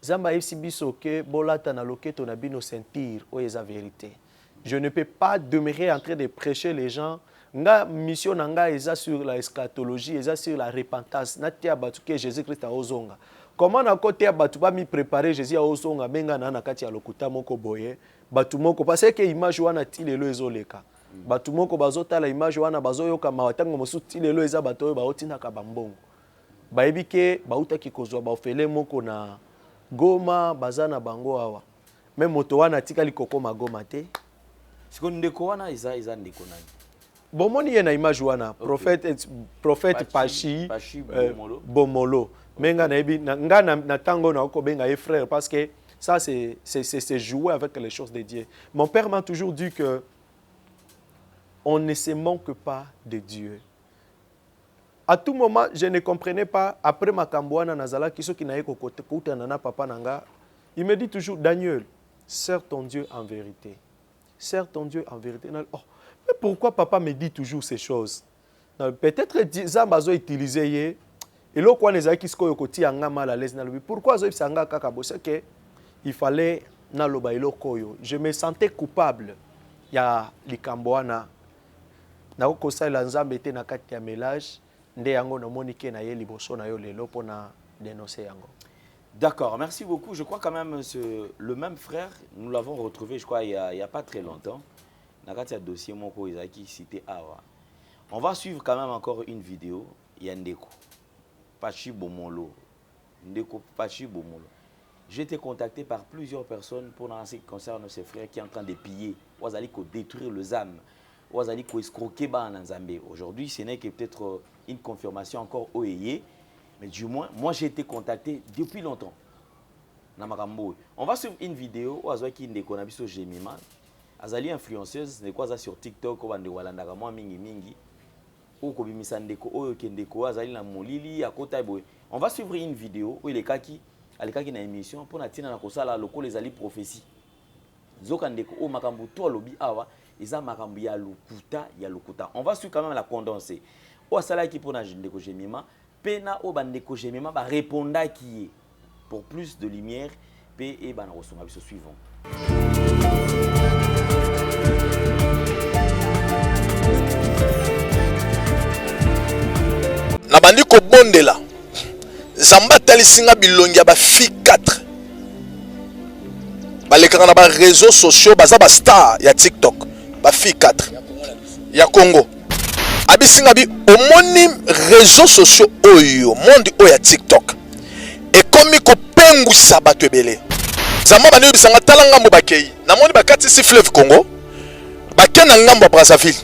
zamba yebisi biso ke bolata na loketo na bino sentir oyo eza vérité. Je ne peux pas demeurer en train de prêcher les gens. Nga mission nanga eza sur la eschatologie, eza sur la repentance. Na tia batu ke Jésus-Christ a ozonga. Comment na côté batu ba mi préparer Jésus a ozonga benga na kati ya lokuta moko boye. Batu moko parce que image wana ti lelo ezoleka. Batu moko bazota la image wana bazoyoka mawatango mosu ti lelo eza bato ba otina ka bambongo. Ba ebike ba utaki kozwa ba ofele moko na Goma bazana bango awa. Même moto wana tikali kokoma Goma te. Siko ndeko wana iza ndeko nani? Bomoni ye na image wana prophète Pachi Bomolo. Menga na ebi nga na tango na ko benga ye frère parce que ça c'est jouer avec les choses de Dieu. Mon père m'a toujours dit que on ne se manque pas de Dieu. À tout moment, je ne comprenais pas après ma kambouana nazala qui qui na yeko kouta nana papa nanga. Il me dit toujours Daniel, sers ton Dieu en vérité. Sers ton Dieu en vérité. Oh, mais pourquoi papa me dit toujours ces choses? Peut-être Zambazo utilisé et là quoi les aki sko yokoti anga mal à l'aise na lobi. Pourquoi zo sanga kaka bosse que il fallait na loba ilo koyo. Je me sentais coupable. Ya likambouana na ko sala nzambe te na kati ya mélange nde yango na monike na ye liboso na yo lelo pona dénoncer yango. D'accord, merci beaucoup. Je crois quand même le même frère, nous l'avons retrouvé, je crois, il y a pas très longtemps. Dans le dossier Moko Izaki cité Awa. On va suivre quand même encore une vidéo. Il y a Ndeko. Pachi Bomolo. Ndeko Pachi Bomolo. J'ai été contacté par plusieurs personnes pour ce qui concerne ces frères qui sont en train de piller. Ouazali ko détruire le ZAM. Ouazali ko escroquer ba en Zambé. Aujourd'hui, ce n'est que peut-être une confirmation encore OEE. Mais du moins, moi j'ai été contacté depuis longtemps. On va suivre une vidéo où Azwaki Ndeko Nabiso Jemima. Azali influenceuse, Ndeko sur TikTok, où Ndeko mingi mingi. Où Kobimisa Ndeko, où Ndeko Azali na Molili, à Kota Boy. On va suivre une vidéo où il est kaki, alikaki na émission pour natina na kosala loko les ali prophétie. Zoka Ndeko o makambu to lobi awa, isa makambu ya lukuta. On va suivre quand même la condensée. Ou asala ki pour na Ndeko Jemima. Pena o bandeko jemema ba réponda qui est pour plus de lumière p et ban resoma biso suivant. Na bandi ko bondela zamba talisinga bilongi ba fi 4 balekaka na ba réseaux sociaux baza ba star ya TikTok ba fi 4 ya Congo. Abisinga bi omoni réseaux sociaux oyo monde oya TikTok et komi ko pengwisa bato ebele zamba bani bisanga talanga mo bakei na moni bakati si fleuve Congo bakena ngambo Brazzaville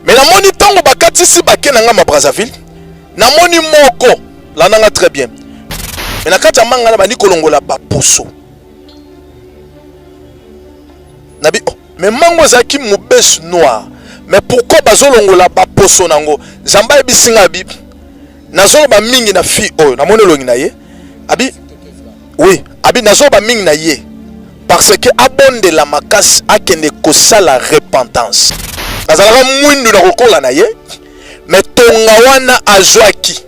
mais na moni tango bakati si bakena ngambo Brazzaville na moni moko la nanga très bien mais na kati manga na bani kolongola ba poso na bi oh, mais mango zaki mobes noir. Mais pourquoi bazolongola ba poso nango zamba ebisinga bi nazolo ba mingi na fi oyo na monelo ngina ye abi oui abi nazolo ba mingi na ye parce que abonde la makasi akende kosala repentance azalaka mwindu na kokola na ye mais tonga wana azwaki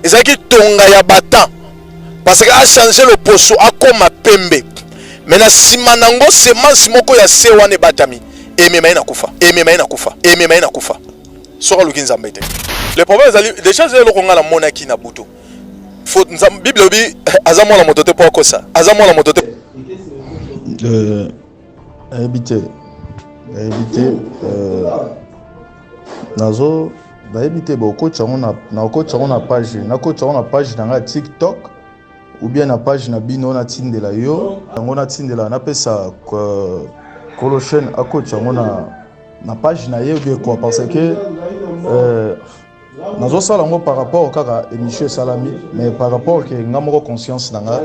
ezaki tonga ya batan parce que a changé le poso akoma pembe mais na sima nango semence moko ya se wana batami Emema ina kufa. Sora lukinza mbete. Le problème est déjà zelo konga la monaki na buto. Faut Bible bi azamo la motote pour kosa. Azamo la motote. Habité nazo habité beaucoup na page na TikTok ou bien na page na bino na tindela yo. Yango na tindela na pesa Colochen à coach na page na yé quoi parce que nazo sala ngo par rapport au kaka émission salami mais par rapport que ngamoko conscience nanga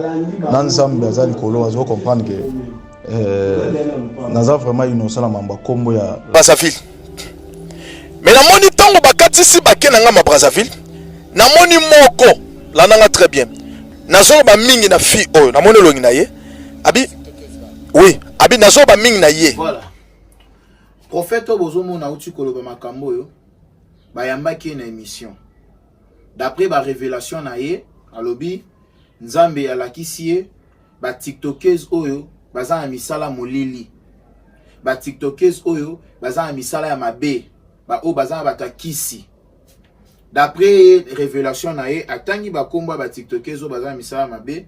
nanzambe azali kolo azo comprendre que naza vraiment innocent na mamba kombo ya Brazzaville mais na moni tango bakati si bakena ngamba Brazzaville na moni moko la nanga très bien nazo ba mingi na fi oyo na moni longi na ye abi oui abi nazo ba mingi na ye voilà prophète obozomo na uti koloba makambo yo bayambaki na émission d'après ba révélation na ye alobi nzambe alakisi ye ba tiktokers oyo baza na misala molili ba tiktokers oyo baza na misala ya mabe ba o baza na batakisi d'après révélation na ye atangi ba kombo ba tiktokers oyo baza na misala ya mabe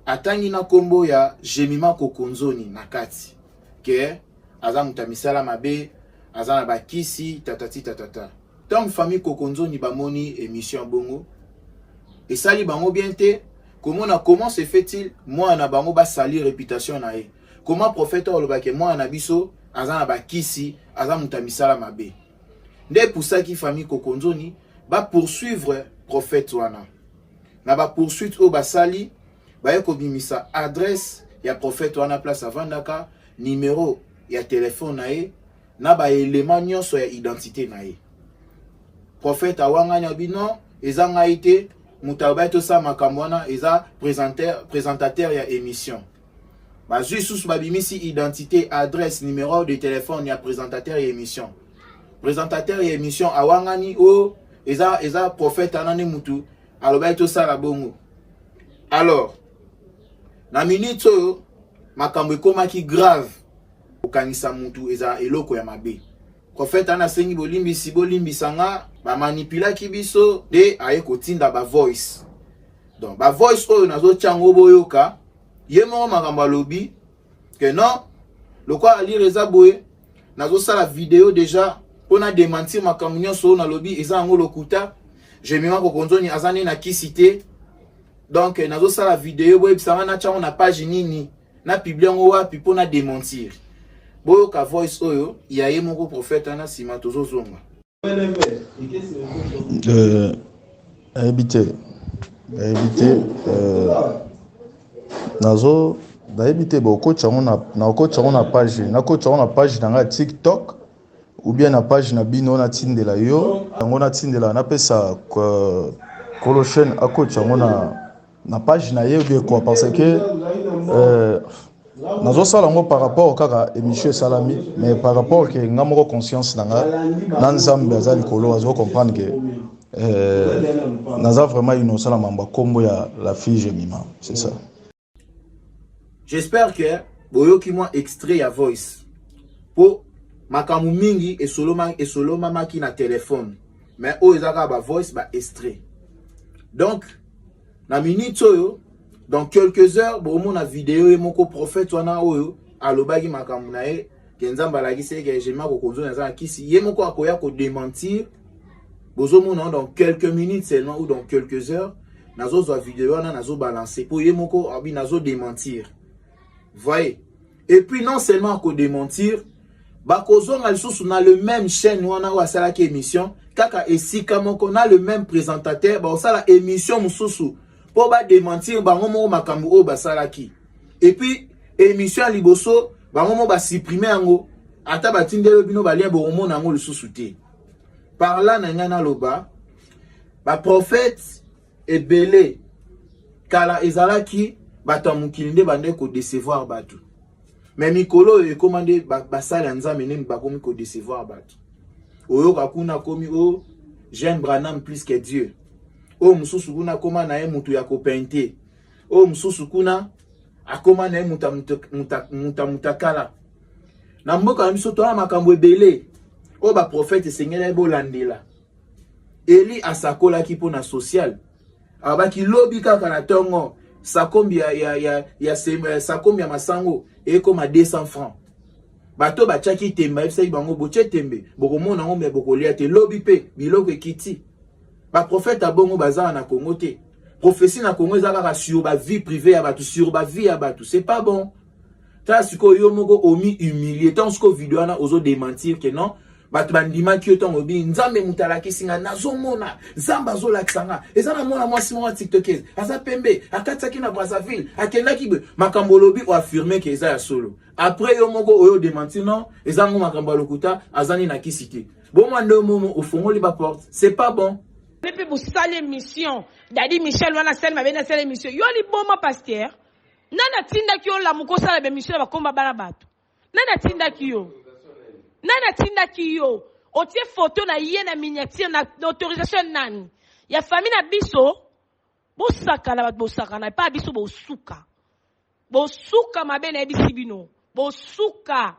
atangi na kombo ya Jemima Kokonzoni na kati ke aza muta misala mabe aza na bakisi tatati tatata tant famille Kokonzoni bamoni émission bongo et sali bango bien te comment se fait-il moi na bango ba sali réputation na ye comment prophète olobake moi na biso aza na bakisi aza muta misala mabe nde pour ça qui famille Kokonzoni ba poursuivre prophète wana na ba poursuite o basali ba ko bimisa adresse ya prophète wana place avandaka numéro ya téléphone na ye na ba élément nyonso ya identité na ye prophète awanganya bino ezanga ite mutabaito sa makamwana eza présentateur ya émission ba juste ba bimisi identité adresse numéro de téléphone ya présentateur ya émission ya émission awangani o eza prophète anane mutu alobaito sa la bongo alors na minute oyo makambo ekomaki grave okangisa mutu eza eloko ya mabe prophète ana sengi bolimbisanga ba manipulaki biso de aye kotinda ba voice donc ba voice oyo nazo chango boyoka yemo makambo alobi que non lokwa ali reza boye nazo sala vidéo déjà pona démentir makambo nyonso na lobi eza ngo lokuta Jemima Kokonzoni azane na kisité donc nazo sala vidéo boye bisanga na chango na page nini na publier ngo wapi pona démentir boyo ka voice oyo ya ye moko prophète ana sima tozo zonga habité nazo habité ba coach na page na page na TikTok ou bien na page na bino na tindela yo yango na tindela na pesa Colochen a coach na page na ye bien quoi parce que nazo sala ngo par rapport au kaka émission salami mais par rapport que ngamoko conscience nanga nanzambe azali kolo azo comprendre que naza vraiment innocent la mamba kombo ya la fille Jemima c'est ça. J'espère que boyoki moi extrait ya voice po makamu mingi et solo mama ki na téléphone mais o ezaka ba voice ba extrait donc na minute oyo dans quelques heures bon na vidéo et moko prophète wana oyo alobaki makamu na ye kenzamba la gise ke Jemima Kokonzoni na kisi ye moko akoya ko démentir bozo mona dans quelques minutes seulement ou dans quelques heures nazo zo vidéo wana nazo balancer pour ye moko abi nazo démentir voyez et puis non seulement ko démentir bakozonga lisusu na le même chaîne wana wa sala ki émission kaka esika moko na le même présentateur ba sala émission mususu pour ba démentir bango mo makambo o basalaki et puis émission liboso bango mo ba supprimer yango ata batindelo bino ba lien bo mona ngo lisusu te par là na ngana loba ba prophète ebele kala ezalaki bato mukilinde bande ko décevoir bato mais mikolo e commandé basala nzambe ne bakomi ko décevoir bato oyo kakuna komi o Jean Branham plus que Dieu o mususu kuna koma na ye mutu ya kopente o mususu kuna akoma na ye mutakala na mboka miso to na makambo ebele o ba prophète sengela bolandela Eli asakola ki pona social abaki lobi kaka na tongo sakombi sakombi ya masango e koma 200 francs bato bachaki temba efsai bango boche tembe bokomona ngo me bokolia te lobi pe biloko ekiti ba prophète abongo bazana na Congo te prophétie na Congo ezaka sur ba vie privée ya bato sur ba vie ya bato c'est pas bon ta siko yo moko omi humilié tant siko vidéo na ozo démentir que non bato bandima ki otongo bi nzambe mutalaki singa nazomona zamba zolakisanga ezana mona mwasi mwa tiktokers asa pembe akatsaki na Brazzaville akendaki be makambo lobi o affirmer que eza ya solo après yo moko oyo démentir non ezango makambo lokuta azani na kisite bon mwando momo ofongoli ba porte c'est pas bon. Depuis vous saler mission Daddy Michel wana sel mabe na sel mission yo li boma pasteur nana tinda ki yo la muko sala be mission ba komba bana bato nana tinda ki yo nani atindaki yo otie photo na ye na miniature na autorisation nani ya famille na biso bosaka na bato bosakana pa biso bosuka mabe na yebisi bino bosuka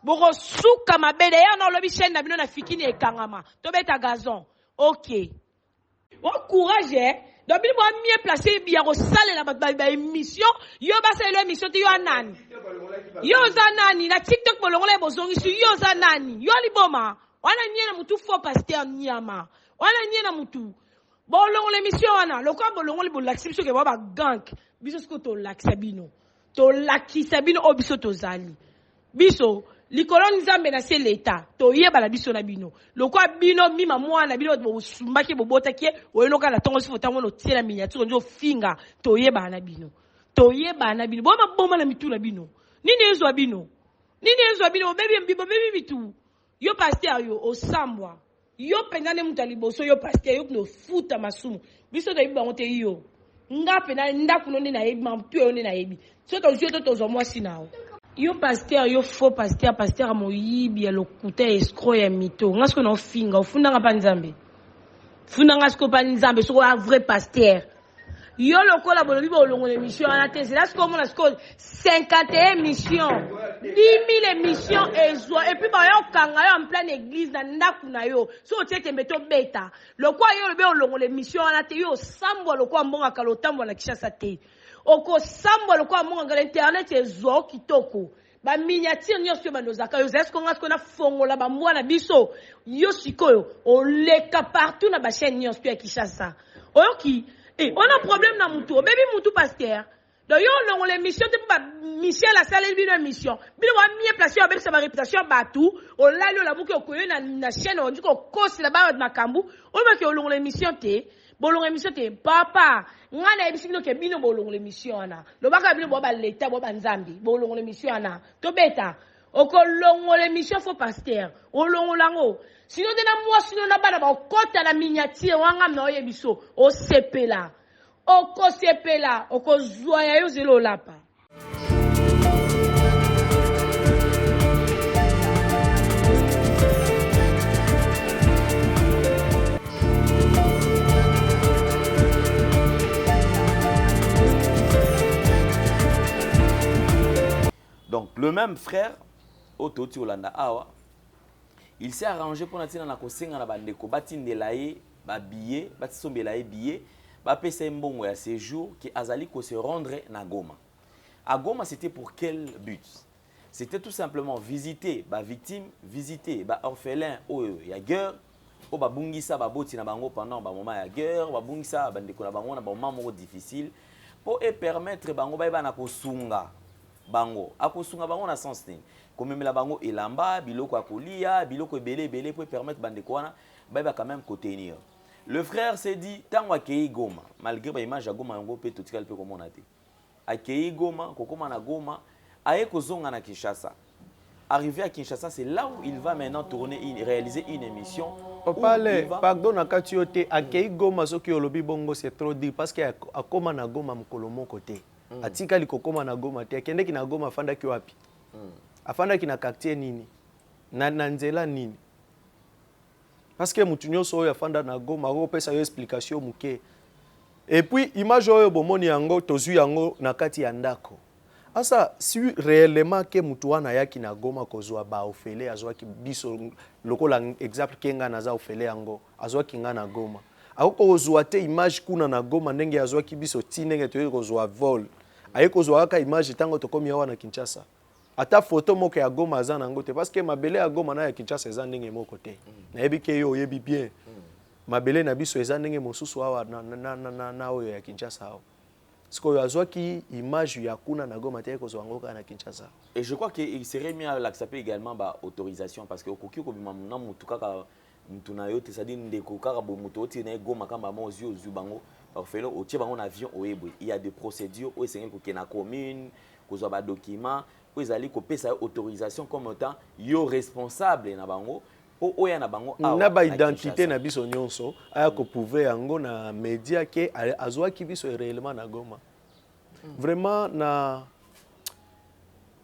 bokosuka mabe na ya na olobi chaîne na bino na fikini ekangama tobeta gazon ok o courage donc bino ba mieux placé bien kosalela bato ba émission yo basalela émission te yo anani yo za nani na TikTok bolongola bozongisi yo za nani yo liboma wana nye na mutu faux pasteur nyama wana nye na mutu bolongola émission wana lokwa bolongola bolakisi biso ke ba gank biso sko to lakisa bino obiso tozali biso likolo nzambe na se leta toyeba la biso na bino lokwa bino mima mwana bino bosumbaki bobotaki oyenoka na tongo sifo tango no tiela miniature njo finga toyeba na bino boma na mitu na bino nini ezwa bino bebi bitu yo pasteur yo osambwa yo pendane mutali boso yo pasteur yo no futa masumu biso toyiba ngote yo nga pena ndaku no na yebi mamtu yo na yebi so to jio to zo mwasi nao yo pasteur yo faux pasteur moyibi ya lokuta escroc ya mito ngasko na ofinga ofunda nga pa nzambe funda ngasko pa nzambe so a vrai pasteur yo lokola bolobi bolongo l'émission ana te c'est là ce qu'on a 51 émissions 10 000 émissions et puis ba yo kanga yo en pleine église na ndaku na yo so tiete meto beta lokwa yo lobe olongo l'émission ana te yo sambo lokwa mbonga kalotambo na Kishasa te oko sambo lokwa mbonga ngala internet ezo kitoko ba miniature nyonso bandozaka yo est-ce qu'on a ce qu'on a fongola ba mwana biso yo sikoyo oleka partout na ba chaîne nyonso ya Kishasa oyoki on a problème na mutu baby mutu pasteur donc yo longo l'émission te ba Michel a salé bino émission bino wa mieux placé avec sa réputation batou on la yo la buke okoyo na chaîne on dit ko kosi la ba makambu on va que longo l'émission te bolongo émission te papa ngana ebisi bino ke bino bolongo l'émission ana lo baka bino bo ba leta bo ba nzambi bolongo l'émission ana to beta oko longo l'émission faux pasteur o longo lango sinon de moi sinon na bana ba kota la miniature wanga na oyebiso o sepela oko sepela oko zoya yo zelo lapa. Donc le même frère Ototi Olanda Awa, il s'est arrangé pour natina na kosenga na bandeko batindela ye ba billet, batisombela ye billet, ba pesa mbongo ya séjour qui azali ko se rendre na Goma. À Goma, c'était pour quel but? C'était tout simplement visiter ba victime, visiter ba orphelin o ya guerre, o ba bungisa ba boti na bango pendant ba moment ya guerre, ba bungisa bandeko na bango na ba moment difficile pour permettre bango ba na kosunga bango akosunga bango na sens nini komemela bango elamba biloko akolia biloko belé pour permettre bandeko wana ba quand même contenir. Le frère s'est dit tango akei Goma malgré ba image ya Goma yango pe totikal pe komona te akei Goma kokoma na Goma aye kozonga na Kinshasa. Arrivé à Kinshasa, c'est là où il va maintenant réaliser une émission. Pardon, nakatiote akei Goma soki olobi bongo c'est trop dit parce que akoma na Goma mukolo moko te. Atika likokoma na Goma te akende kina Goma afanda ki wapi afanda kina quartier nini na nzela nini parce que mutu nyonso oyo afanda na Goma ko pesa yo explication muke et puis image oyo bomoni yango tozui yango na kati ya ndako asa si réellement ke mutu wana yaki na Goma kozwa ba ofele azwaki biso lokola exemple kenga na za ofele yango azwaki nga na Goma akoko kozwa te image kuna na Goma ndenge azwaki biso ti ndenge toyo kozwa vol ayeko kozwa ka image tango tokomi awa na Kinshasa ata photo moko ya Goma za nango te parce que mabele ya Goma na ya Kinshasa eza ndenge moko te na yebi ke yo yebi bien mabele na biso eza ndenge mosusu awa na oyo ya Kinshasa awa siko yo azwaki image ya kuna na Goma te kozwa ngo na Kinshasa. Et je crois qu'il serait mieux à l'accepter également ba autorisation parce que okoki ko bima na mutu kaka mutuna yote c'est-à-dire ndeko kaka bo mutu oti na Goma kamba mozi ozu bango orphelin otie bango na avion oyebwe il y a des procédures o esengeli ko kena commune kozwa ba document o ezali ko pesa autorisation comme autant yo responsable na bango o oya na bango na ba identité na biso nyonso aya ko prouver yango na média ke azwa ki biso réellement na Goma vraiment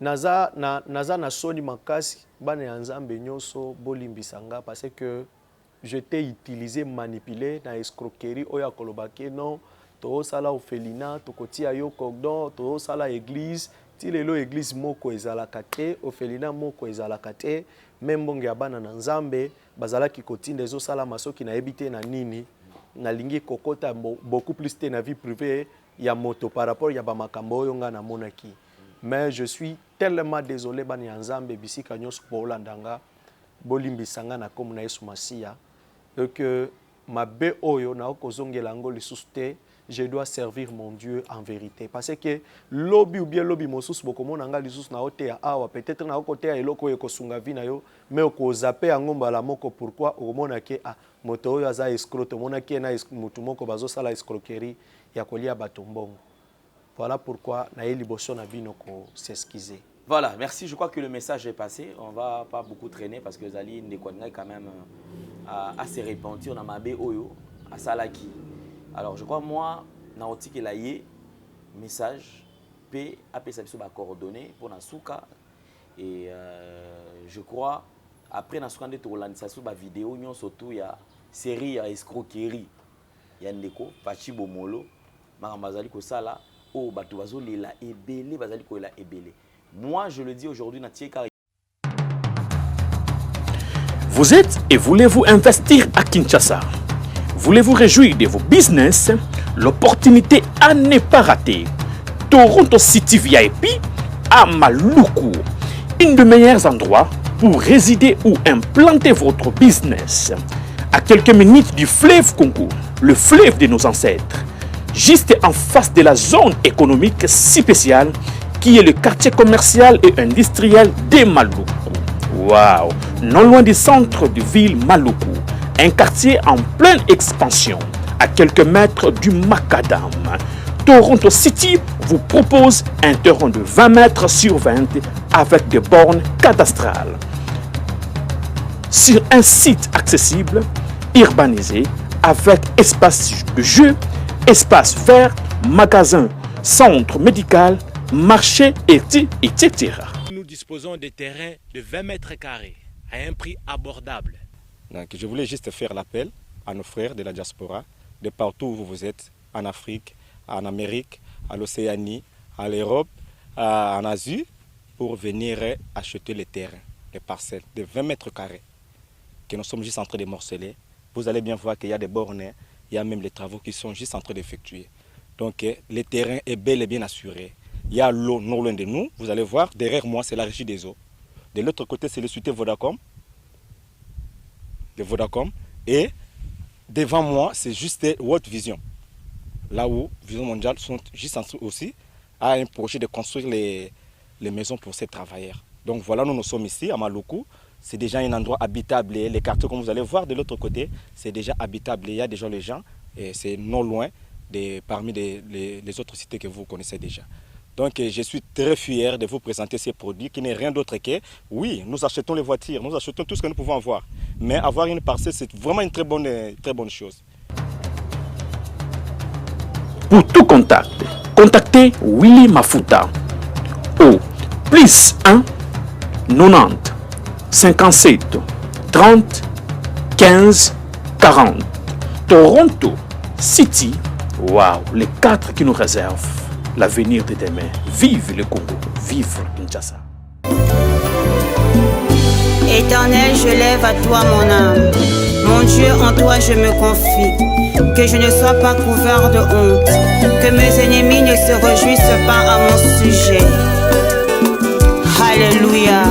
naza na soni makasi bana ya nzambe nyonso bolimbisanga parce que je t'ai utilisé manipulé na escroquerie oya kolobake non to sala ophelina to kotia yo cordon to sala église ti lelo église moko ezalaka te ophelina moko ezalaka te même bonge ya bana na nzambe bazalaki kotinda ezosala masoki na yebi te na nini nalingi kokota beaucoup plus te na vie privée ya moto par rapport ya bamakambo oyo nga na monaki. Mais je suis tellement désolé bana ya nzambe bisika nyonso bolandanga bolimbisanga na komo na Yesu Masia que mabe oyo na okozongela ngo lisusu te. Je dois servir mon Dieu en vérité. Parce que lobby ou bien lobby mosus bokomona nga lisusu na ote ya awa peut-être na okote ya eloko yo kosunga vina yo mais oko zaper ngomba la moko pourquoi omona ke moto oyo aza escroc omona ke na mutu moko bazo sala escroquerie ya kolia batombongo. Voilà pourquoi na yeli boso na bino ko s'excuser. Voilà, merci. Je crois que le message est passé. On va pas beaucoup traîner parce que Zali Ndekwanga est quand même assez répandu. On a Mabé Oyo à Salaki. Alors, je crois, moi, dans le la message, P, AP, ça va coordonner pour Nasuka. Et je crois, après Nasuka, on a une vidéo, surtout, il y a série, il y a escroquerie. Il y a Ndeko, Pachi Bomolo, Marambazali Kosala, Oh, Batuazo, Lela, Ebele, Bazali Kola, Ebele. Moi, je le dis aujourd'hui, Natieka. Vous êtes et voulez-vous investir à Kinshasa? Voulez-vous réjouir de vos business? L'opportunité à ne pas rater. Toronto City VIP à Maluku. Un des meilleurs endroits pour résider ou implanter votre business. À quelques minutes du fleuve Congo, le fleuve de nos ancêtres. Juste en face de la zone économique si spéciale qui est le quartier commercial et industriel de Maluku. Waouh! Non loin du centre de ville Maluku. Un quartier en pleine expansion, à quelques mètres du Macadam. Toronto City vous propose un terrain de 20 mètres sur 20 avec des bornes cadastrales. Sur un site accessible, urbanisé, avec espace de jeu, espace vert, magasin, centre médical, marché, etc. Nous disposons de terrains de 20 mètres carrés à un prix abordable. Donc, je voulais juste faire l'appel à nos frères de la diaspora, de partout où vous êtes, en Afrique, en Amérique, à l'Océanie, à l'Europe, en Asie, pour venir acheter les terrains, les parcelles de 20 mètres carrés que nous sommes juste en train de morceler. Vous allez bien voir qu'il y a des bornes, il y a même les travaux qui sont juste en train d'effectuer. Donc le terrain est bel et bien assuré. Il y a l'eau non loin de nous, vous allez voir, derrière moi c'est la régie des eaux. De l'autre côté c'est le société Vodacom. De Vodacom. Et devant moi c'est juste World Vision. Là où Vision Mondiale sont juste en dessous aussi a un projet de construire les maisons pour ces travailleurs. Donc voilà, nous sommes ici à Maluku. C'est déjà un endroit habitable. Les quartiers, comme vous allez voir de l'autre côté, c'est déjà habitable. Il y a déjà les gens et c'est non loin parmi les autres cités que vous connaissez déjà. Donc je suis très fier de vous présenter ces produits qui n'est rien d'autre que, oui, nous achetons les voitures, nous achetons tout ce que nous pouvons avoir. Mais avoir une parcelle, c'est vraiment une très bonne chose. Pour tout contact, contactez Willy Mafuta au +1 90 57 30 15 40. Toronto City, waouh, les 4 qui nous réservent l'avenir de demain. Vive le Congo, vive Kinshasa. Éternel, je lève à toi mon âme. Mon Dieu, en toi je me confie. Que je ne sois pas couvert de honte. Que mes ennemis ne se réjouissent pas à mon sujet. Alléluia.